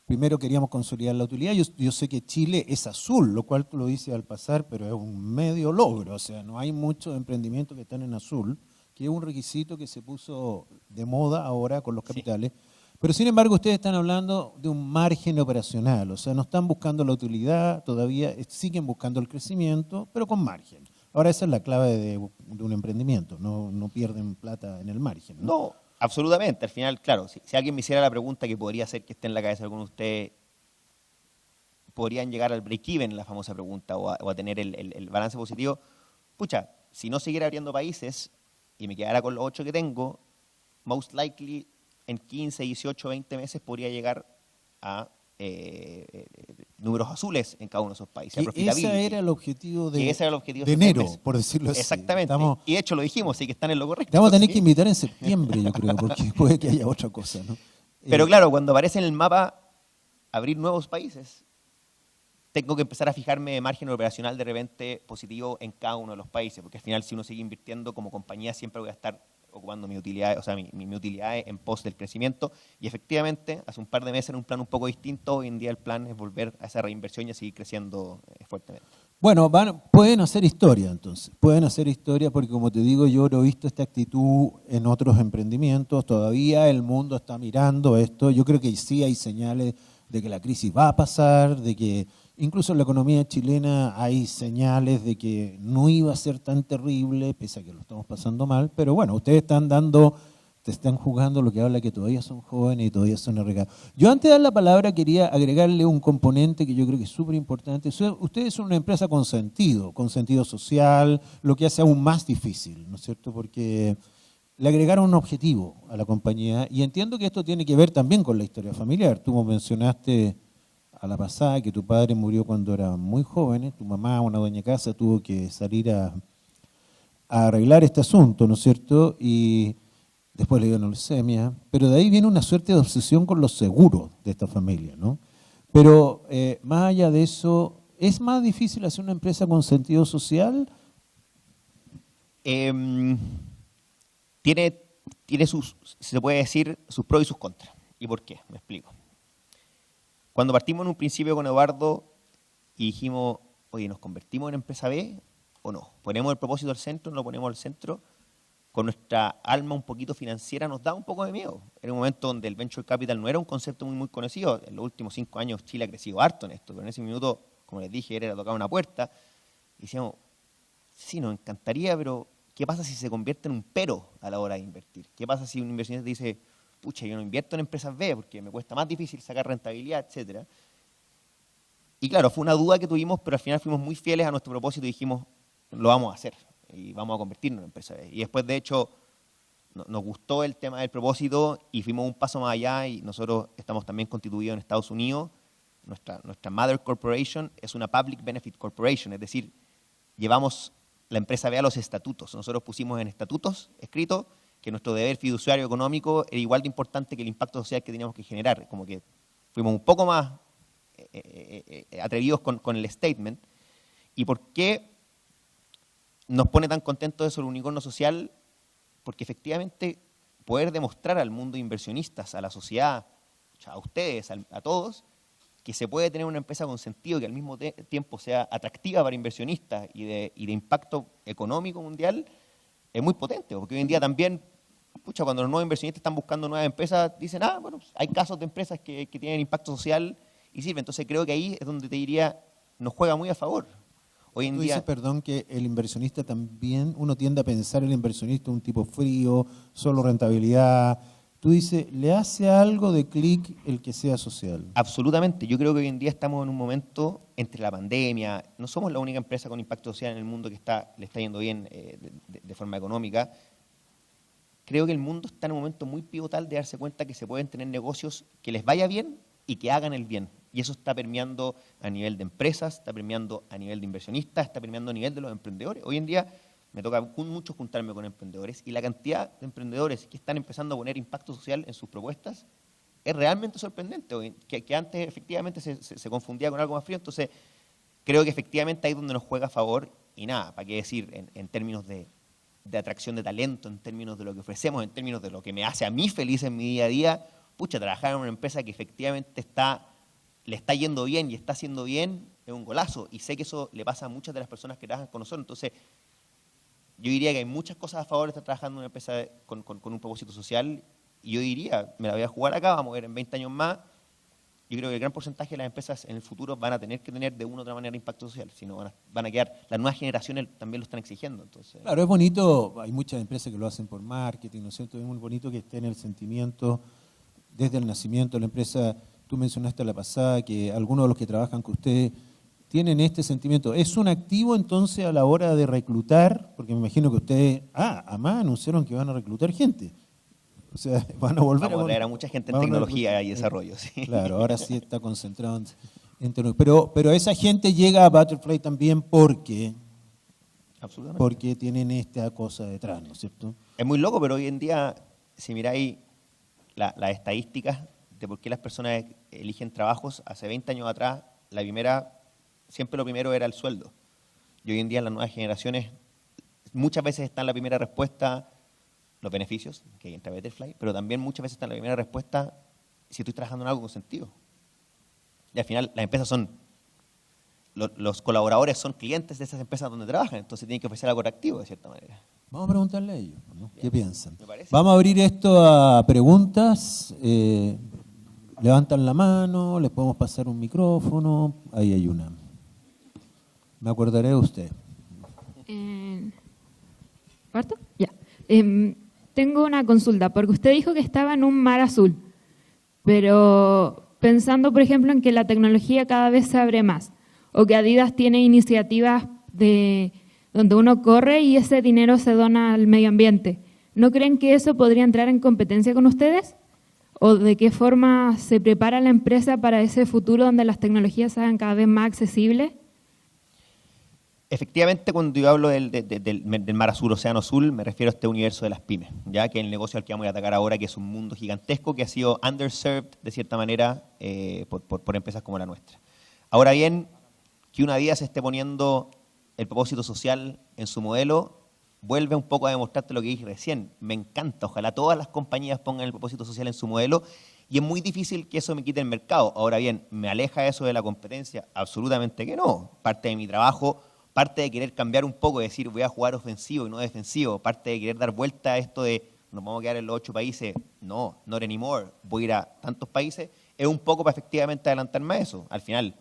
primero queríamos consolidar la utilidad. Yo sé que Chile es azul, lo cual tú lo dices al pasar, pero es un medio logro. O sea, no hay muchos emprendimientos que están en azul, que es un requisito que se puso de moda ahora con los capitales. Sí. Pero sin embargo, ustedes están hablando de un margen operacional. O sea, no están buscando la utilidad, todavía siguen buscando el crecimiento, pero con margen. Ahora esa es la clave de un emprendimiento, no pierden plata en el margen. No, absolutamente. Al final, claro, si alguien me hiciera la pregunta que podría ser que esté en la cabeza de alguno de ustedes, podrían llegar al break-even, la famosa pregunta, o a tener el balance positivo. Pucha, si no siguiera abriendo países y me quedara con los 8 que tengo, most likely en 15, 18, 20 meses podría llegar a números azules en cada uno de esos países. Ese era el objetivo de enero, empresa, por decirlo así. Exactamente. Y de hecho lo dijimos, así que están en lo correcto. Te vamos a tener que invitar en septiembre, yo creo, porque puede que haya otra cosa, ¿no? Pero claro, cuando aparece en el mapa abrir nuevos países, tengo que empezar a fijarme de margen operacional de repente positivo en cada uno de los países, porque al final si uno sigue invirtiendo como compañía siempre voy a estar ocupando mi utilidad, o sea, mi utilidad en pos del crecimiento. Y efectivamente, hace un par de meses era un plan un poco distinto. Hoy en día el plan es volver a esa reinversión y a seguir creciendo fuertemente. Bueno, pueden hacer historia entonces. Pueden hacer historia porque, como te digo, yo no he visto esta actitud en otros emprendimientos. Todavía el mundo está mirando esto. Yo creo que sí hay señales de que la crisis va a pasar, de que incluso en la economía chilena hay señales de que no iba a ser tan terrible, pese a que lo estamos pasando mal, pero bueno, ustedes te están jugando lo que habla que todavía son jóvenes y todavía son arriesgados. Yo antes de dar la palabra quería agregarle un componente que yo creo que es súper importante. Ustedes son una empresa con sentido social, lo que hace aún más difícil, ¿no es cierto? Porque le agregaron un objetivo a la compañía y entiendo que esto tiene que ver también con la historia familiar. Tú mencionaste a la pasada que tu padre murió cuando era muy joven, tu mamá, una dueña casa, tuvo que salir a arreglar este asunto, ¿no es cierto? Y después le dio una leucemia, pero de ahí viene una suerte de obsesión con los seguros de esta familia, ¿no? Pero más allá de eso, ¿es más difícil hacer una empresa con sentido social? Tiene sus, se puede decir, sus pros y sus contras. ¿Y por qué? Me explico. Cuando partimos en un principio con Eduardo y dijimos, oye, ¿nos convertimos en empresa B o no? ¿Ponemos el propósito al centro o no lo ponemos al centro? Con nuestra alma un poquito financiera nos da un poco de miedo. Era un momento donde el venture capital no era un concepto muy conocido. En los últimos 5 años Chile ha crecido harto en esto, pero en ese minuto, como les dije, era tocar una puerta. Y decíamos, sí, nos encantaría, pero ¿qué pasa si se convierte en un pero a la hora de invertir? ¿Qué pasa si un inversionista dice, pucha, yo no invierto en empresas B porque me cuesta más difícil sacar rentabilidad, etcétera? Y claro, fue una duda que tuvimos, pero al final fuimos muy fieles a nuestro propósito y dijimos, lo vamos a hacer y vamos a convertirnos en empresa B. Y después, de hecho, nos gustó el tema del propósito y fuimos un paso más allá y nosotros estamos también constituidos en Estados Unidos. Nuestra Mother Corporation es una Public Benefit Corporation, es decir, llevamos la empresa B a los estatutos. Nosotros pusimos en estatutos escritos que nuestro deber fiduciario económico era igual de importante que el impacto social que teníamos que generar. Como que fuimos un poco más atrevidos con el statement. ¿Y por qué nos pone tan contentos eso el unicornio social? Porque efectivamente poder demostrar al mundo de inversionistas, a la sociedad, a ustedes, a todos, que se puede tener una empresa con sentido que al mismo tiempo sea atractiva para inversionistas y de impacto económico mundial, es muy potente. Porque hoy en día también, cuando los nuevos inversionistas están buscando nuevas empresas, dicen, bueno, hay casos de empresas que tienen impacto social y sirven. Entonces creo que ahí es donde te diría, nos juega muy a favor. Hoy en Tú día, dices, perdón, que el inversionista también, uno tiende a pensar el inversionista un tipo frío, solo rentabilidad. Tú dices, ¿le hace algo de clic el que sea social? Absolutamente. Yo creo que hoy en día estamos en un momento entre la pandemia. No somos la única empresa con impacto social en el mundo que le está yendo bien de forma económica. Creo que el mundo está en un momento muy pivotal de darse cuenta que se pueden tener negocios que les vaya bien y que hagan el bien. Y eso está permeando a nivel de empresas, está permeando a nivel de inversionistas, está permeando a nivel de los emprendedores. Hoy en día me toca mucho juntarme con emprendedores, y la cantidad de emprendedores que están empezando a poner impacto social en sus propuestas es realmente sorprendente, que antes efectivamente se confundía con algo más frío. Entonces creo que efectivamente ahí es donde nos juega a favor, y nada, para qué decir, en términos de atracción de talento, en términos de lo que ofrecemos, en términos de lo que me hace a mí feliz en mi día a día. Pucha, trabajar en una empresa que efectivamente le está yendo bien y está haciendo bien es un golazo, y sé que eso le pasa a muchas de las personas que trabajan con nosotros. Entonces yo diría que hay muchas cosas a favor de estar trabajando en una empresa con un propósito social, y yo diría, me la voy a jugar acá, vamos a ver en 20 años más. Yo creo que el gran porcentaje de las empresas en el futuro van a tener que tener de una u otra manera impacto social, si no van a quedar, las nuevas generaciones también lo están exigiendo. Entonces, claro, es bonito, hay muchas empresas que lo hacen por marketing, ¿no es cierto? Es muy bonito que esté en el sentimiento desde el nacimiento de la empresa. Tú mencionaste a la pasada que algunos de los que trabajan con usted tienen este sentimiento. ¿Es un activo entonces a la hora de reclutar? Porque me imagino que ustedes, además anunciaron que van a reclutar gente. O sea, van a volver vamos a traer a mucha gente en tecnología y desarrollo. Sí. Claro, ahora sí está concentrado en tecnología. Pero esa gente llega a Butterfly también porque tienen esta cosa detrás, ¿no es cierto? Es muy loco, pero hoy en día, si miráis las estadísticas de por qué las personas eligen trabajos, hace 20 años atrás, siempre lo primero era el sueldo. Y hoy en día en las nuevas generaciones muchas veces está en la primera respuesta los beneficios, que entra Butterfly, pero también muchas veces está en la primera respuesta si estoy trabajando en algo con sentido. Y al final las empresas los colaboradores son clientes de esas empresas donde trabajan, entonces tienen que ofrecer algo atractivo de cierta manera. Vamos a preguntarle a ellos, ¿no? ¿Qué piensan? ¿Me parece? Vamos a abrir esto a preguntas. Levantan la mano, les podemos pasar un micrófono. Ahí hay una. Me acordaré de usted. ¿Parto? Ya. Tengo una consulta, porque usted dijo que estaba en un mar azul, pero pensando, por ejemplo, en que la tecnología cada vez se abre más, o que Adidas tiene iniciativas donde uno corre y ese dinero se dona al medio ambiente, ¿no creen que eso podría entrar en competencia con ustedes? ¿O de qué forma se prepara la empresa para ese futuro donde las tecnologías se hagan cada vez más accesibles? Efectivamente, cuando yo hablo del mar azul, océano azul, me refiero a este universo de las pymes, ya que el negocio al que vamos a atacar ahora, que es un mundo gigantesco que ha sido underserved de cierta manera por empresas como la nuestra. Ahora bien, que una día se esté poniendo el propósito social en su modelo, vuelve un poco a demostrarte lo que dije recién. Me encanta, ojalá todas las compañías pongan el propósito social en su modelo, y es muy difícil que eso me quite el mercado. Ahora bien, ¿me aleja eso de la competencia? Absolutamente que no. Parte de mi trabajo, parte de querer cambiar un poco, de decir voy a jugar ofensivo y no defensivo, parte de querer dar vuelta a esto de nos vamos a quedar en los 8 países, no, not anymore, voy a ir a tantos países, es un poco para efectivamente adelantarme a eso. Al final,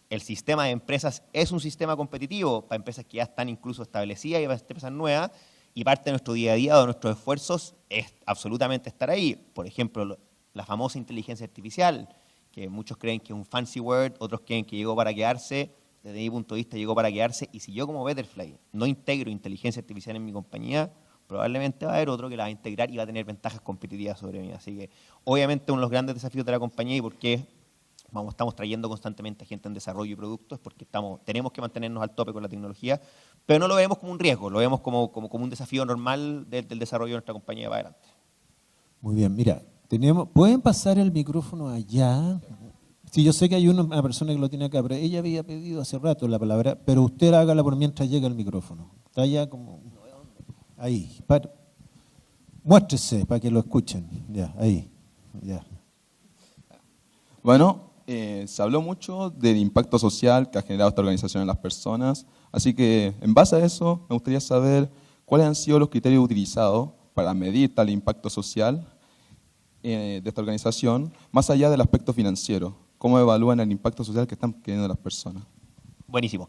el sistema de empresas es un sistema competitivo para empresas que ya están incluso establecidas y para empresas nuevas, y parte de nuestro día a día, de nuestros esfuerzos, es absolutamente estar ahí. Por ejemplo, la famosa inteligencia artificial, que muchos creen que es un fancy word, otros creen que llegó para quedarse. Desde mi punto de vista llegó para quedarse, y si yo como Butterfly no integro inteligencia artificial en mi compañía, probablemente va a haber otro que la va a integrar y va a tener ventajas competitivas sobre mí. Así que obviamente uno de los grandes desafíos de la compañía, y por qué estamos trayendo constantemente a gente en desarrollo y productos, es porque tenemos que mantenernos al tope con la tecnología, pero no lo vemos como un riesgo, lo vemos como un desafío normal del desarrollo de nuestra compañía para adelante. Muy bien, mira, ¿pueden pasar el micrófono allá? Sí, yo sé que hay una persona que lo tiene acá, pero ella había pedido hace rato la palabra, pero usted hágala por mientras llega el micrófono. Está allá como... Ahí. Muéstrese para que lo escuchen. Ya, ahí. Ya. Bueno, se habló mucho del impacto social que ha generado esta organización en las personas, así que en base a eso me gustaría saber cuáles han sido los criterios utilizados para medir tal impacto social de esta organización, más allá del aspecto financiero. ¿Cómo evalúan el impacto social que están teniendo las personas? Buenísimo.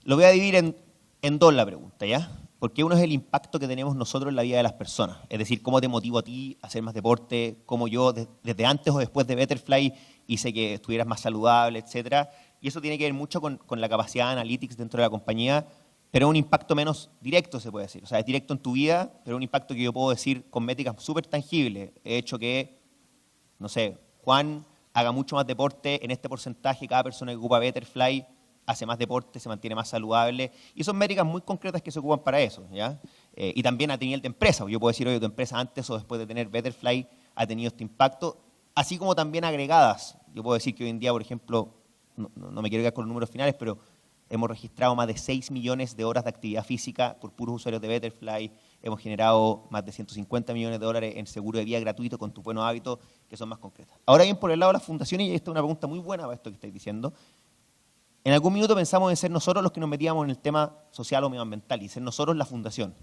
Lo voy a dividir en dos la pregunta, ¿ya? Porque uno es el impacto que tenemos nosotros en la vida de las personas. Es decir, cómo te motivo a ti a hacer más deporte, cómo yo desde antes o después de Butterfly hice que estuvieras más saludable, etcétera. Y eso tiene que ver mucho con la capacidad de analytics dentro de la compañía, pero un impacto menos directo, se puede decir. O sea, es directo en tu vida, pero un impacto que yo puedo decir con métricas súper tangibles. He hecho que, no sé, Juan haga mucho más deporte en este porcentaje, cada persona que ocupa Butterfly hace más deporte, se mantiene más saludable, y son métricas muy concretas que se ocupan para eso, ¿ya? Y también a nivel de empresa, yo puedo decir, oye, tu empresa antes o después de tener Betterfly ha tenido este impacto, así como también agregadas. Yo puedo decir que hoy en día, por ejemplo, no me quiero quedar con los números finales, pero hemos registrado más de 6 millones de horas de actividad física por puros usuarios de Betterfly, hemos generado más de 150 millones de dólares en seguro de vida gratuito con tus buenos hábitos, que son más concretas. Ahora bien, por el lado de las fundaciones, y esta es una pregunta muy buena para esto que estáis diciendo, en algún minuto pensamos en ser nosotros los que nos metíamos en el tema social o medioambiental y ser nosotros la fundación.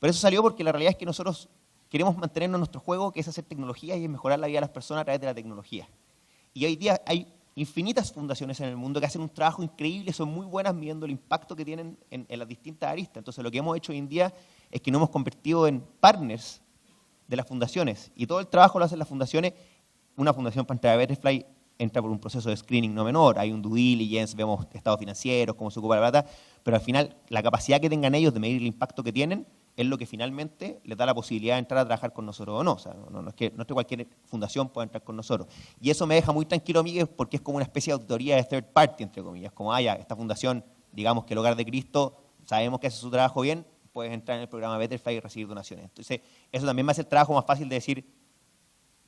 Pero eso salió porque la realidad es que nosotros queremos mantenernos en nuestro juego, que es hacer tecnología y es mejorar la vida de las personas a través de la tecnología. Y hoy día hay infinitas fundaciones en el mundo que hacen un trabajo increíble, son muy buenas midiendo el impacto que tienen en las distintas aristas. Entonces lo que hemos hecho hoy en día es que nos hemos convertido en partners de las fundaciones y todo el trabajo lo hacen las fundaciones. Una fundación para entrar a Betterfly entra por un proceso de screening no menor, hay un due diligence, vemos estados financieros, cómo se ocupa la plata, pero al final la capacidad que tengan ellos de medir el impacto que tienen es lo que finalmente les da la posibilidad de entrar a trabajar con nosotros o no. O sea, no es que cualquier fundación pueda entrar con nosotros. Y eso me deja muy tranquilo a mí porque es como una especie de auditoría de third party, entre comillas. Como, ya, esta fundación, digamos que el Hogar de Cristo, sabemos que hace su trabajo bien, puedes entrar en el programa Betterfly y recibir donaciones. Entonces, eso también me hace el trabajo más fácil de decir,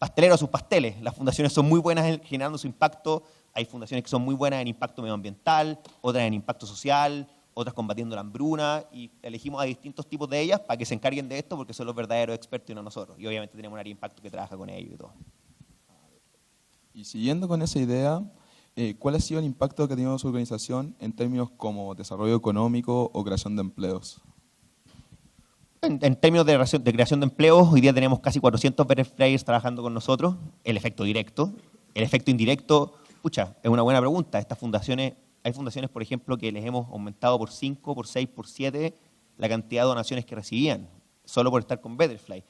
pastelero a sus pasteles. Las fundaciones son muy buenas en generando su impacto. Hay fundaciones que son muy buenas en impacto medioambiental, otras en impacto social, otras combatiendo la hambruna, y elegimos a distintos tipos de ellas para que se encarguen de esto porque son los verdaderos expertos y no nosotros. Y obviamente tenemos un área de impacto que trabaja con ellos y todo. Y siguiendo con esa idea, ¿cuál ha sido el impacto que ha tenido su organización en términos como desarrollo económico o creación de empleos? En términos de creación de empleos, hoy día tenemos casi 400 Betterflyers trabajando con nosotros, el efecto directo. El efecto indirecto, es una buena pregunta. Estas fundaciones, hay fundaciones, por ejemplo, que les hemos aumentado por 5, por 6, por 7 la cantidad de donaciones que recibían, solo por estar con Betterfly.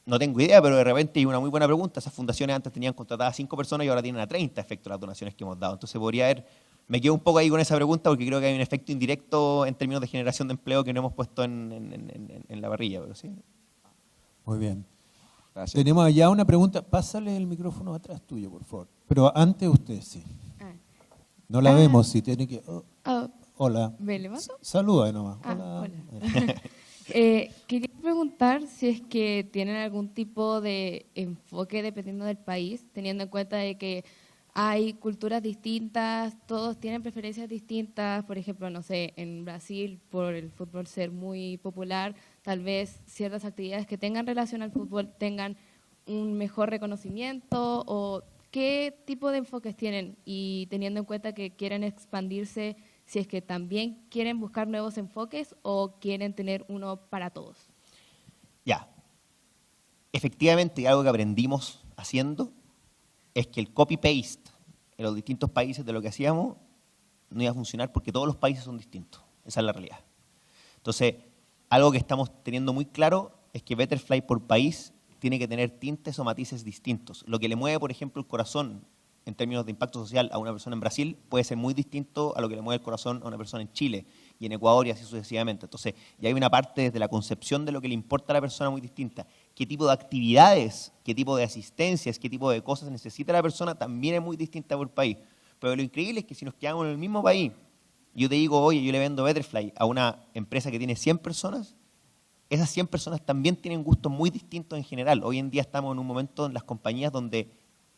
No tengo idea, pero de repente hay una muy buena pregunta. Esas fundaciones antes tenían contratadas a 5 personas y ahora tienen a 30 efecto las donaciones que hemos dado. Entonces podría haber, me quedo un poco ahí con esa pregunta porque creo que hay un efecto indirecto en términos de generación de empleo que no hemos puesto en la parrilla, pero sí. Muy bien. Gracias. Tenemos allá una pregunta. Pásale el micrófono atrás tuyo, por favor. Pero antes usted, sí. No la vemos, si tiene que... hola. ¿Me levanto? Saluda nomás. Hola. Hola. Quería preguntar si es que tienen algún tipo de enfoque dependiendo del país, teniendo en cuenta de que hay culturas distintas, todos tienen preferencias distintas. Por ejemplo, no sé, en Brasil, por el fútbol ser muy popular, tal vez ciertas actividades que tengan relación al fútbol tengan un mejor reconocimiento, o qué tipo de enfoques tienen, y teniendo en cuenta que quieren expandirse, si es que también quieren buscar nuevos enfoques o quieren tener uno para todos. Ya. Efectivamente, algo que aprendimos haciendo es que el copy-paste en los distintos países de lo que hacíamos no iba a funcionar porque todos los países son distintos. Esa es la realidad. Entonces, algo que estamos teniendo muy claro es que Betterfly por país tiene que tener tintes o matices distintos. Lo que le mueve, por ejemplo, el corazón en términos de impacto social a una persona en Brasil puede ser muy distinto a lo que le mueve el corazón a una persona en Chile y en Ecuador y así sucesivamente. Entonces, ya hay una parte desde la concepción de lo que le importa a la persona muy distinta. Qué tipo de actividades, qué tipo de asistencias, qué tipo de cosas necesita la persona también es muy distinta por país. Pero lo increíble es que si nos quedamos en el mismo país, yo te digo, oye, yo le vendo Betterfly a una empresa que tiene 100 personas, esas 100 personas también tienen gustos muy distintos en general. Hoy en día estamos en un momento en las compañías donde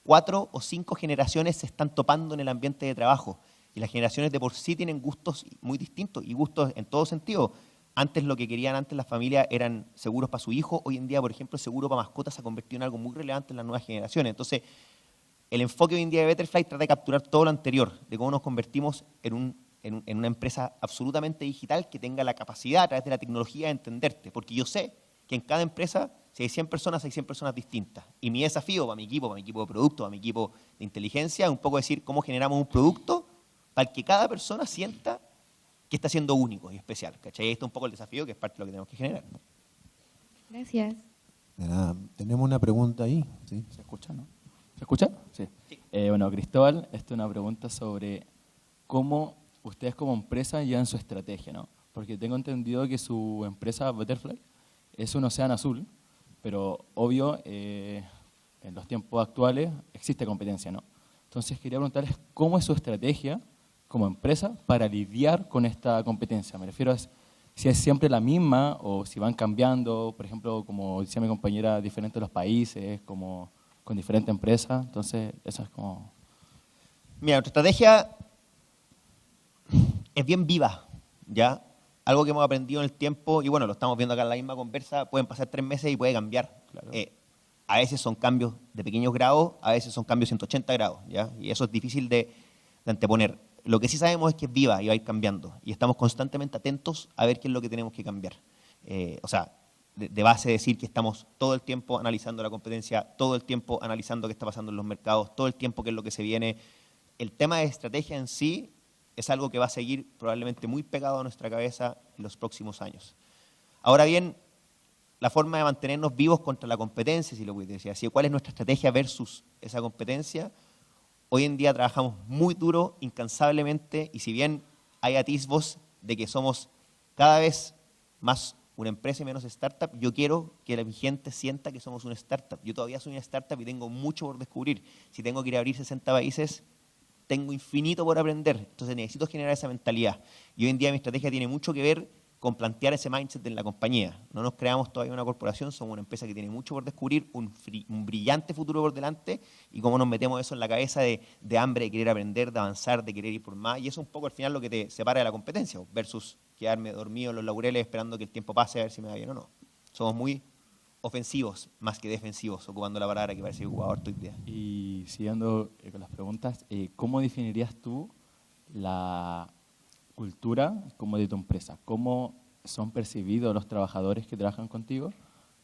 4 o 5 generaciones se están topando en el ambiente de trabajo. Y las generaciones de por sí tienen gustos muy distintos y gustos en todo sentido. Antes lo que querían antes las familias eran seguros para su hijo. Hoy en día, por ejemplo, el seguro para mascotas se ha convertido en algo muy relevante en las nuevas generaciones. Entonces, el enfoque hoy en día de Betterfly trata de capturar todo lo anterior, de cómo nos convertimos en una empresa absolutamente digital que tenga la capacidad a través de la tecnología de entenderte. Porque yo sé que en cada empresa, si hay 100 personas, hay 100 personas distintas. Y mi desafío para mi equipo de producto, para mi equipo de inteligencia, es un poco decir cómo generamos un producto para el que cada persona sienta que está siendo único y especial. ¿Cachai? Este es un poco el desafío que es parte de lo que tenemos que generar. Gracias. De nada. Tenemos una pregunta ahí. ¿Sí? ¿Se escucha, no? ¿Se escucha? Sí. Bueno, Cristóbal, esta es una pregunta sobre cómo ustedes como empresa llevan su estrategia, ¿no? Porque tengo entendido que su empresa Betterfly es un océano azul, pero obvio, en los tiempos actuales existe competencia, ¿no? Entonces quería preguntarles cómo es su estrategia como empresa para lidiar con esta competencia? Me refiero a si es siempre la misma o si van cambiando, por ejemplo, como decía mi compañera, diferentes los países, como con diferentes empresas. Entonces, eso es como... Mira, nuestra estrategia es bien viva, ¿ya? Algo que hemos aprendido en el tiempo, y bueno, lo estamos viendo acá en la misma conversa, pueden pasar 3 meses y puede cambiar. Claro. A veces son cambios de pequeños grados, a veces son cambios de 180 grados, ¿ya? Y eso es difícil de anteponer. Lo que sí sabemos es que es viva y va a ir cambiando, y estamos constantemente atentos a ver qué es lo que tenemos que cambiar. O sea, de base decir que estamos todo el tiempo analizando la competencia, todo el tiempo analizando qué está pasando en los mercados, todo el tiempo qué es lo que se viene. El tema de estrategia en sí es algo que va a seguir probablemente muy pegado a nuestra cabeza en los próximos años. Ahora bien, la forma de mantenernos vivos contra la competencia, si lo puedes decir así, cuál es nuestra estrategia versus esa competencia. Hoy en día trabajamos muy duro, incansablemente, y si bien hay atisbos de que somos cada vez más una empresa y menos startup, yo quiero que mi gente sienta que somos una startup. Yo todavía soy una startup y tengo mucho por descubrir. Si tengo que ir a abrir 60 países, tengo infinito por aprender. Entonces necesito generar esa mentalidad. Y hoy en día mi estrategia tiene mucho que ver con plantear ese mindset en la compañía. No nos creamos todavía una corporación, somos una empresa que tiene mucho por descubrir, un brillante futuro por delante, y cómo nos metemos eso en la cabeza de hambre, de querer aprender, de avanzar, de querer ir por más. Y eso es un poco al final lo que te separa de la competencia, versus quedarme dormido en los laureles esperando que el tiempo pase a ver si me va bien o no. Somos muy ofensivos más que defensivos, ocupando la palabra que parece que ocupaba harto hoy día. Y siguiendo con las preguntas, ¿cómo definirías tú la cultura como de tu empresa? ¿Cómo son percibidos los trabajadores que trabajan contigo,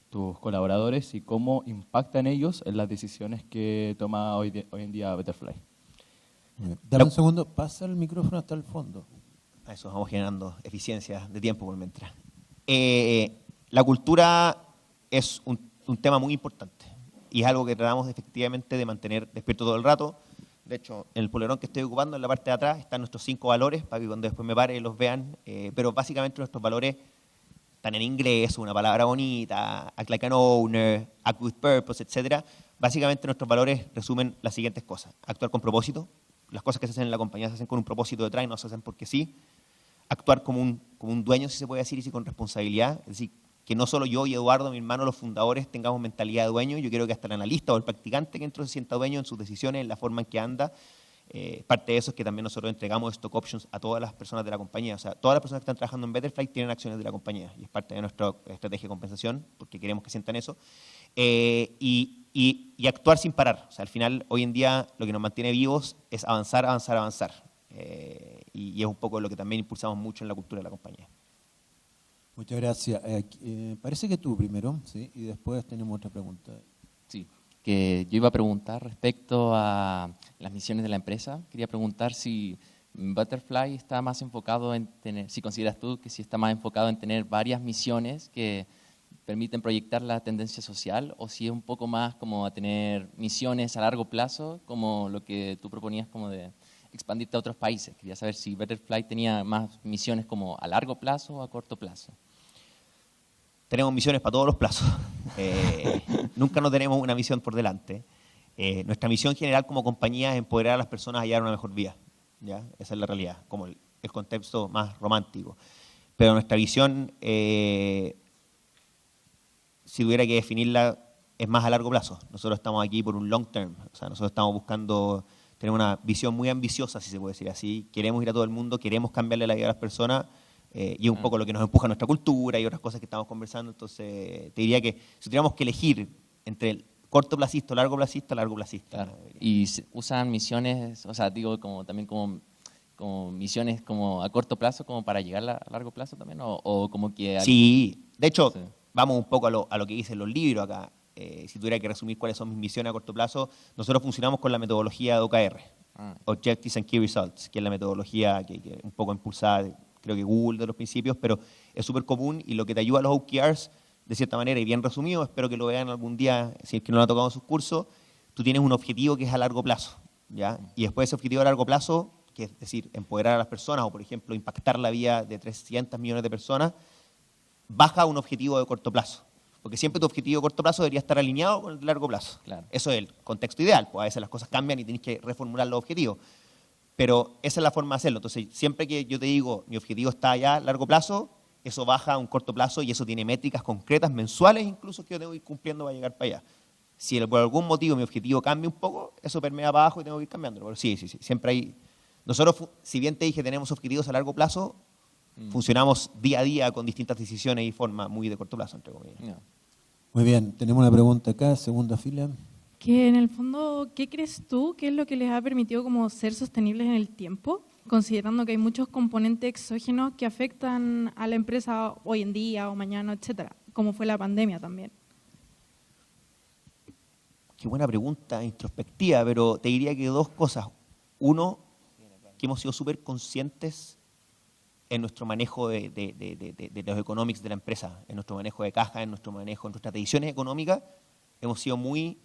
tus colaboradores, y cómo impactan ellos en las decisiones que toma hoy en día Betterfly? Dame un segundo, pasa el micrófono hasta el fondo. A eso vamos generando eficiencia de tiempo por mientras. La cultura es un tema muy importante y es algo que tratamos efectivamente de mantener despierto todo el rato. De hecho, en el polerón que estoy ocupando, en la parte de atrás, están nuestros 5 valores, para que cuando después me pare los vean. Pero básicamente nuestros valores están en inglés, una palabra bonita, act like an owner, act with purpose, etc. Básicamente nuestros valores resumen las siguientes cosas. Actuar con propósito. Las cosas que se hacen en la compañía se hacen con un propósito detrás y no se hacen porque sí. Actuar como un dueño, si se puede decir, y sí con responsabilidad. Es decir, que no solo yo y Eduardo, mi hermano, los fundadores, tengamos mentalidad de dueño. Yo quiero que hasta el analista o el practicante que entró se sienta dueño en sus decisiones, en la forma en que anda. Parte de eso es que también nosotros entregamos stock options a todas las personas de la compañía. O sea, todas las personas que están trabajando en Betterfly tienen acciones de la compañía y es parte de nuestra estrategia de compensación porque queremos que sientan eso. Y actuar sin parar. O sea, al final, hoy en día, lo que nos mantiene vivos es avanzar, avanzar, avanzar. Y es un poco lo que también impulsamos mucho en la cultura de la compañía. Muchas gracias. Parece que tú primero, ¿sí? Y después tenemos otra pregunta. Sí, que yo iba a preguntar respecto a las misiones de la empresa. Quería preguntar si Butterfly está más enfocado en tener, si consideras tú que si está más enfocado en tener varias misiones que permiten proyectar la tendencia social, o si es un poco más como a tener misiones a largo plazo, como lo que tú proponías como de expandirte a otros países. Quería saber si Butterfly tenía más misiones como a largo plazo o a corto plazo. Tenemos misiones para todos los plazos. Nunca no tenemos una misión por delante. Nuestra misión general como compañía es empoderar a las personas a hallar una mejor vida. ¿Ya? Esa es la realidad, como el contexto más romántico. Pero nuestra visión, si tuviera que definirla, es más a largo plazo. Nosotros estamos aquí por un long term. O sea, nosotros estamos buscando tener una visión muy ambiciosa, si se puede decir así. Queremos ir a todo el mundo, queremos cambiarle la vida a las personas. Y es un poco lo que nos empuja nuestra cultura y otras cosas que estamos conversando. Entonces, te diría que si tuviéramos que elegir entre el cortoplacista o largo plazista. Claro. ¿Y usan misiones, o sea, digo, como también como misiones como a corto plazo, como para llegar a largo plazo también? ¿O como que...? Sí, de hecho, sí. Vamos un poco a lo que dicen los libros acá. Si tuviera que resumir cuáles son mis misiones a corto plazo, nosotros funcionamos con la metodología de OKR, Objectives and Key Results, que es la metodología que un poco impulsada, creo que Google de los principios, pero es súper común y lo que te ayuda a los OKRs, de cierta manera, y bien resumido, espero que lo vean algún día, si es que no lo han tocado en sus cursos, tú tienes un objetivo que es a largo plazo, ¿ya? Y después de ese objetivo a largo plazo, que es decir, empoderar a las personas o, por ejemplo, impactar la vida de 300 millones de personas, baja a un objetivo de corto plazo. Porque siempre tu objetivo de corto plazo debería estar alineado con el de largo plazo. Claro. Eso es el contexto ideal, pues a veces las cosas cambian y tienes que reformular los objetivos. Pero esa es la forma de hacerlo. Entonces, siempre que yo te digo, mi objetivo está allá a largo plazo, eso baja a un corto plazo y eso tiene métricas concretas, mensuales incluso, que yo tengo que ir cumpliendo para llegar para allá. Si por algún motivo mi objetivo cambia un poco, eso permea para abajo y tengo que ir cambiando. Pero sí, siempre hay... Nosotros, si bien te dije, tenemos objetivos a largo plazo, funcionamos día a día con distintas decisiones y formas muy de corto plazo, entre comillas. No. Muy bien, tenemos una pregunta acá, segunda fila. Que en el fondo, ¿qué crees tú que es lo que les ha permitido como ser sostenibles en el tiempo, considerando que hay muchos componentes exógenos que afectan a la empresa hoy en día o mañana, etcétera, como fue la pandemia también? Qué buena pregunta, introspectiva, pero te diría que dos cosas. Uno, que hemos sido súper conscientes en nuestro manejo de los economics de la empresa, en nuestro manejo de caja, en nuestro manejo, en nuestras decisiones económicas, hemos sido muy,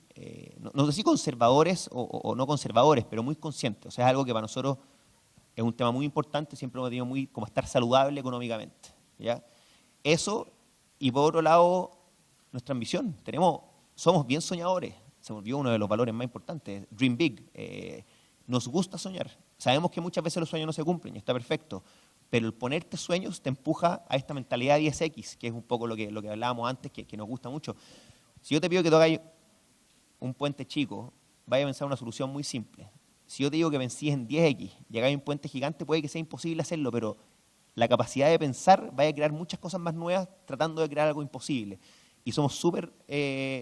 no sé si conservadores o no conservadores, pero muy conscientes. O sea, es algo que para nosotros es un tema muy importante, siempre hemos tenido muy, como estar saludable económicamente, ¿ya? Eso, y por otro lado, nuestra ambición. Somos bien soñadores, se me olvidó uno de los valores más importantes, dream big. Nos gusta soñar. Sabemos que muchas veces los sueños no se cumplen y está perfecto, pero el ponerte sueños te empuja a esta mentalidad 10X, que es un poco lo que hablábamos antes, que nos gusta mucho. Si yo te pido que tú hagas un puente chico, vaya a pensar una solución muy simple. Si yo te digo que vencí en 10X, llegáis a un puente gigante, puede que sea imposible hacerlo, pero la capacidad de pensar vaya a crear muchas cosas más nuevas tratando de crear algo imposible. Y somos súper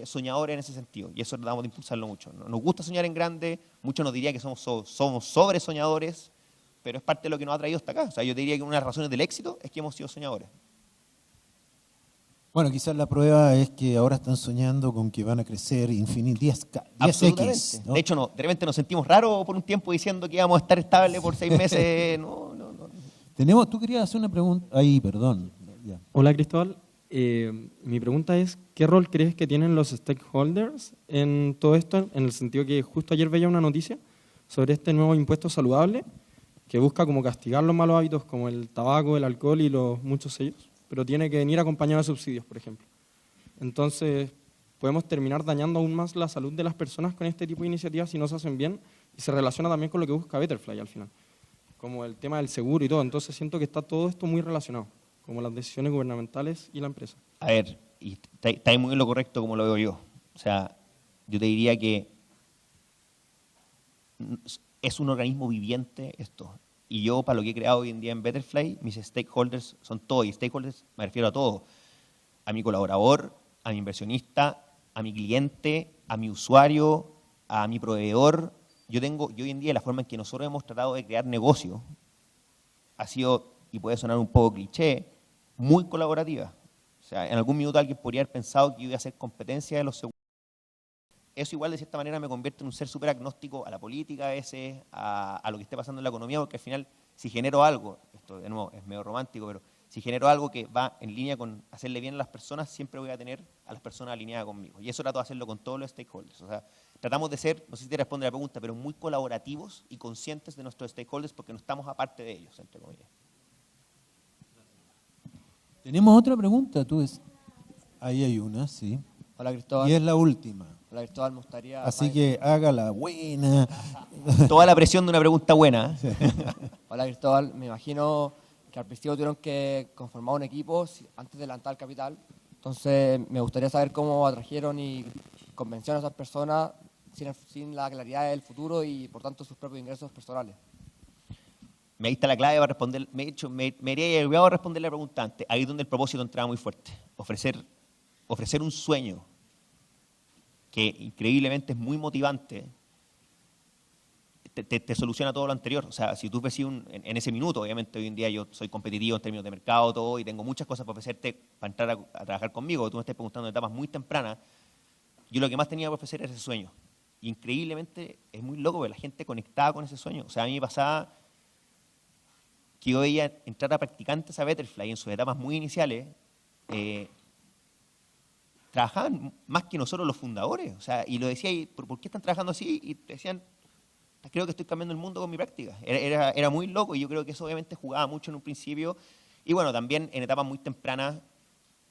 soñadores en ese sentido, y eso tratamos de impulsarlo mucho. Nos gusta soñar en grande, muchos nos dirían que somos sobre soñadores, pero es parte de lo que nos ha traído hasta acá. O sea, yo te diría que una de las razones del éxito es que hemos sido soñadores. Bueno, quizás la prueba es que ahora están soñando con que van a crecer 10X, ¿no? De hecho, de repente nos sentimos raros por un tiempo diciendo que íbamos a estar estables por 6 meses. No. Tú querías hacer una pregunta. Ahí, perdón. Ya. Hola, Cristóbal. Mi pregunta es, ¿qué rol crees que tienen los stakeholders en todo esto? En el sentido que justo ayer veía una noticia sobre este nuevo impuesto saludable que busca como castigar los malos hábitos como el tabaco, el alcohol y los muchos sellos, pero tiene que venir acompañado de subsidios, por ejemplo. Entonces, podemos terminar dañando aún más la salud de las personas con este tipo de iniciativas si no se hacen bien, y se relaciona también con lo que busca Betterfly al final, como el tema del seguro y todo. Entonces siento que está todo esto muy relacionado, como las decisiones gubernamentales y la empresa. A ver, y está muy en lo correcto como lo veo yo. O sea, yo te diría que es un organismo viviente esto. Y yo, para lo que he creado hoy en día en Betterfly, mis stakeholders son todos. Y stakeholders me refiero a todos. A mi colaborador, a mi inversionista, a mi cliente, a mi usuario, a mi proveedor. Yo hoy en día la forma en que nosotros hemos tratado de crear negocio ha sido, y puede sonar un poco cliché, muy colaborativa. O sea, en algún minuto alguien podría haber pensado que yo iba a hacer competencia de los seguros. Eso igual de cierta manera me convierte en un ser súper agnóstico a la política a veces, a lo que esté pasando en la economía, porque al final si genero algo, esto de nuevo es medio romántico, pero si genero algo que va en línea con hacerle bien a las personas, siempre voy a tener a las personas alineadas conmigo. Y eso trato de hacerlo con todos los stakeholders. O sea, tratamos de ser, no sé si te responde la pregunta, pero muy colaborativos y conscientes de nuestros stakeholders porque no estamos aparte de ellos, entre comillas. Tenemos otra pregunta, ahí hay una, sí. Hola, Cristóbal. Y es la última. Hola, Cristóbal, me gustaría... Así que hágala buena. Toda la presión de una pregunta buena. Hola, Cristóbal. Me imagino que al principio tuvieron que conformar un equipo antes de levantar capital. Entonces, me gustaría saber cómo atrajeron y convencieron a esas personas sin la claridad del futuro y, por tanto, sus propios ingresos personales. Me diste la clave para responder, me habría olvidado responder la pregunta antes. Ahí es donde el propósito entraba muy fuerte. Ofrecer un sueño que increíblemente es muy motivante, te soluciona todo lo anterior. O sea, si tú ves en ese minuto, obviamente hoy en día yo soy competitivo en términos de mercado, todo, y tengo muchas cosas para ofrecerte para entrar a trabajar conmigo. Tú me estás preguntando en etapas muy tempranas. Yo lo que más tenía para ofrecer era ese sueño. Y increíblemente es muy loco ver la gente conectada con ese sueño. O sea, a mí me pasaba que yo veía entrar a practicantes a Betterfly en sus etapas muy iniciales, trabajaban más que nosotros los fundadores. O sea, y lo decía, ¿por qué están trabajando así? Y decían, creo que estoy cambiando el mundo con mi práctica. Era muy loco y yo creo que eso obviamente jugaba mucho en un principio. Y bueno, también en etapas muy tempranas,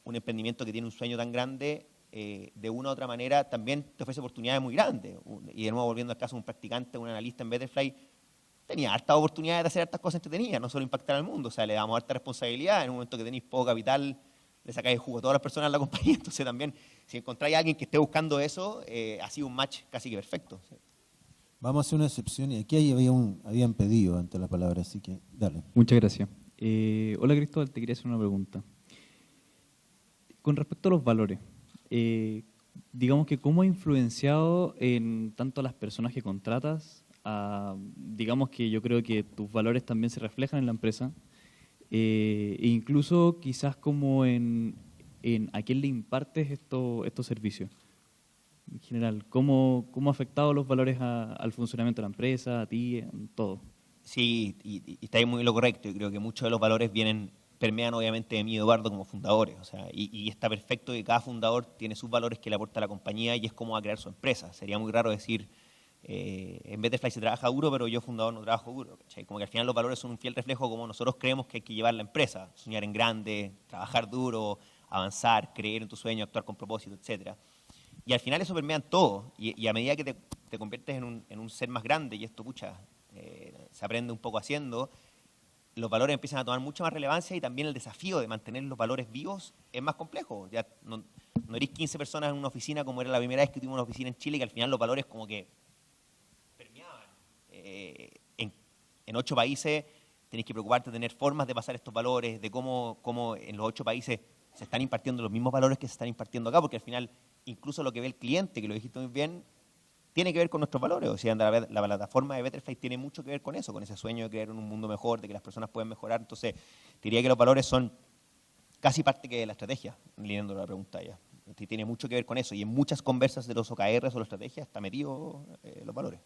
un emprendimiento que tiene un sueño tan grande, de una u otra manera, también te ofrece oportunidades muy grandes. Y de nuevo, volviendo al caso de un practicante, un analista en Betterfly, tenía hartas oportunidades de hacer hartas cosas entretenidas, no solo impactar al mundo. O sea, le damos harta responsabilidad. En un momento que tenéis poco capital, le sacáis el jugo a todas las personas de la compañía. Entonces también, si encontráis a alguien que esté buscando eso, ha sido un match casi que perfecto. ¿Sí? Vamos a hacer una excepción, y aquí habían pedido ante la palabra, así que dale. Muchas gracias. Hola Cristóbal, te quería hacer una pregunta. Con respecto a los valores, digamos que cómo ha influenciado en tanto a las personas que contratas, digamos que yo creo que tus valores también se reflejan en la empresa, e incluso quizás como en a quién le impartes estos servicios. En general, ¿cómo ha afectado los valores al funcionamiento de la empresa, a ti, en todo? Sí, y está ahí muy lo correcto. Yo creo que muchos de los valores permean obviamente de mí y Eduardo como fundadores. O sea, y está perfecto que cada fundador tiene sus valores que le aporta a la compañía y es cómo va a crear su empresa. Sería muy raro decir, en Betterfly se trabaja duro, pero yo fundador no trabajo duro. ¿Cachai? Como que al final los valores son un fiel reflejo de cómo nosotros creemos que hay que llevar la empresa. Soñar en grande, trabajar duro, avanzar, creer en tu sueño, actuar con propósito, etcétera. Y al final eso permea en todo. Y a medida que te conviertes en un ser más grande, y esto, se aprende un poco haciendo, los valores empiezan a tomar mucha más relevancia y también el desafío de mantener los valores vivos es más complejo. Ya no eres 15 personas en una oficina como era la primera vez que tuvimos una oficina en Chile, que al final los valores como que permeaban. En 8 países tenés que preocuparte de tener formas de pasar estos valores, de cómo en los 8 países se están impartiendo los mismos valores que se están impartiendo acá, porque al final incluso lo que ve el cliente, que lo dijiste muy bien, tiene que ver con nuestros valores. O sea, la plataforma de Betterfly tiene mucho que ver con eso, con ese sueño de crear un mundo mejor, de que las personas puedan mejorar. Entonces, diría que los valores son casi parte que de la estrategia, leyendo la pregunta ya. Tiene mucho que ver con eso. Y en muchas conversas de los OKRs o la estrategia está metido los valores.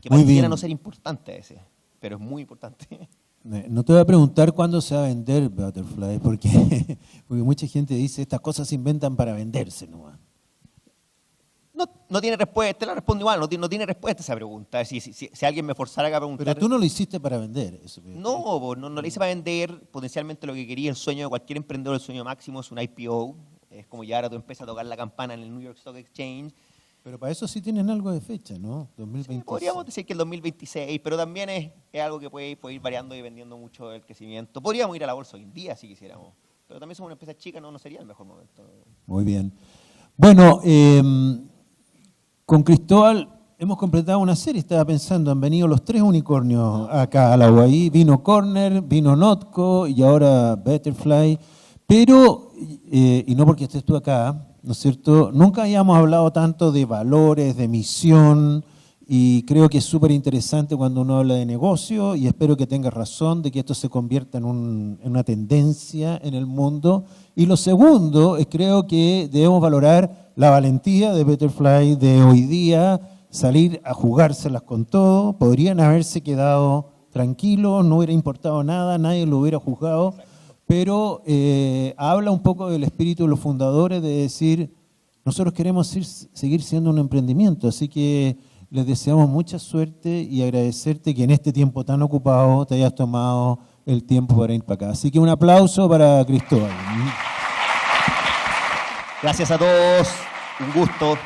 Que pareciera no ser importante ese, pero es muy importante. No te voy a preguntar cuándo se va a vender Betterfly, porque mucha gente dice estas cosas se inventan para venderse nomás. No tiene respuesta, la respondo igual, no tiene respuesta esa pregunta. Si alguien me forzara a preguntar... Pero tú no lo hiciste para vender. Eso. No lo hice para vender. Potencialmente lo que quería, el sueño de cualquier emprendedor, el sueño máximo es un IPO. Es como llegar a tu empresa a tocar la campana en el New York Stock Exchange. Pero para eso sí tienen algo de fecha, ¿no? 2026. Sí, podríamos decir que el 2026, pero también es algo que puede ir variando y dependiendo mucho del crecimiento. Podríamos ir a la bolsa hoy en día si quisiéramos, pero también somos una empresa chica, no sería el mejor momento. Muy bien. Bueno, con Cristóbal hemos completado una serie, estaba pensando, han venido los 3 unicornios acá a la UAI, vino Corner, vino Notco y ahora Betterfly, pero, y no porque estés tú acá, ¿no es cierto? Nunca habíamos hablado tanto de valores, de misión, y creo que es súper interesante cuando uno habla de negocio, y espero que tengas razón de que esto se convierta en una tendencia en el mundo. Y lo segundo, creo que debemos valorar la valentía de Betterfly de hoy día, salir a jugárselas con todo. Podrían haberse quedado tranquilos, no hubiera importado nada, nadie lo hubiera juzgado. Pero habla un poco del espíritu de los fundadores de decir, nosotros queremos seguir siendo un emprendimiento, así que les deseamos mucha suerte y agradecerte que en este tiempo tan ocupado te hayas tomado el tiempo para ir para acá. Así que un aplauso para Cristóbal. Gracias a todos, un gusto.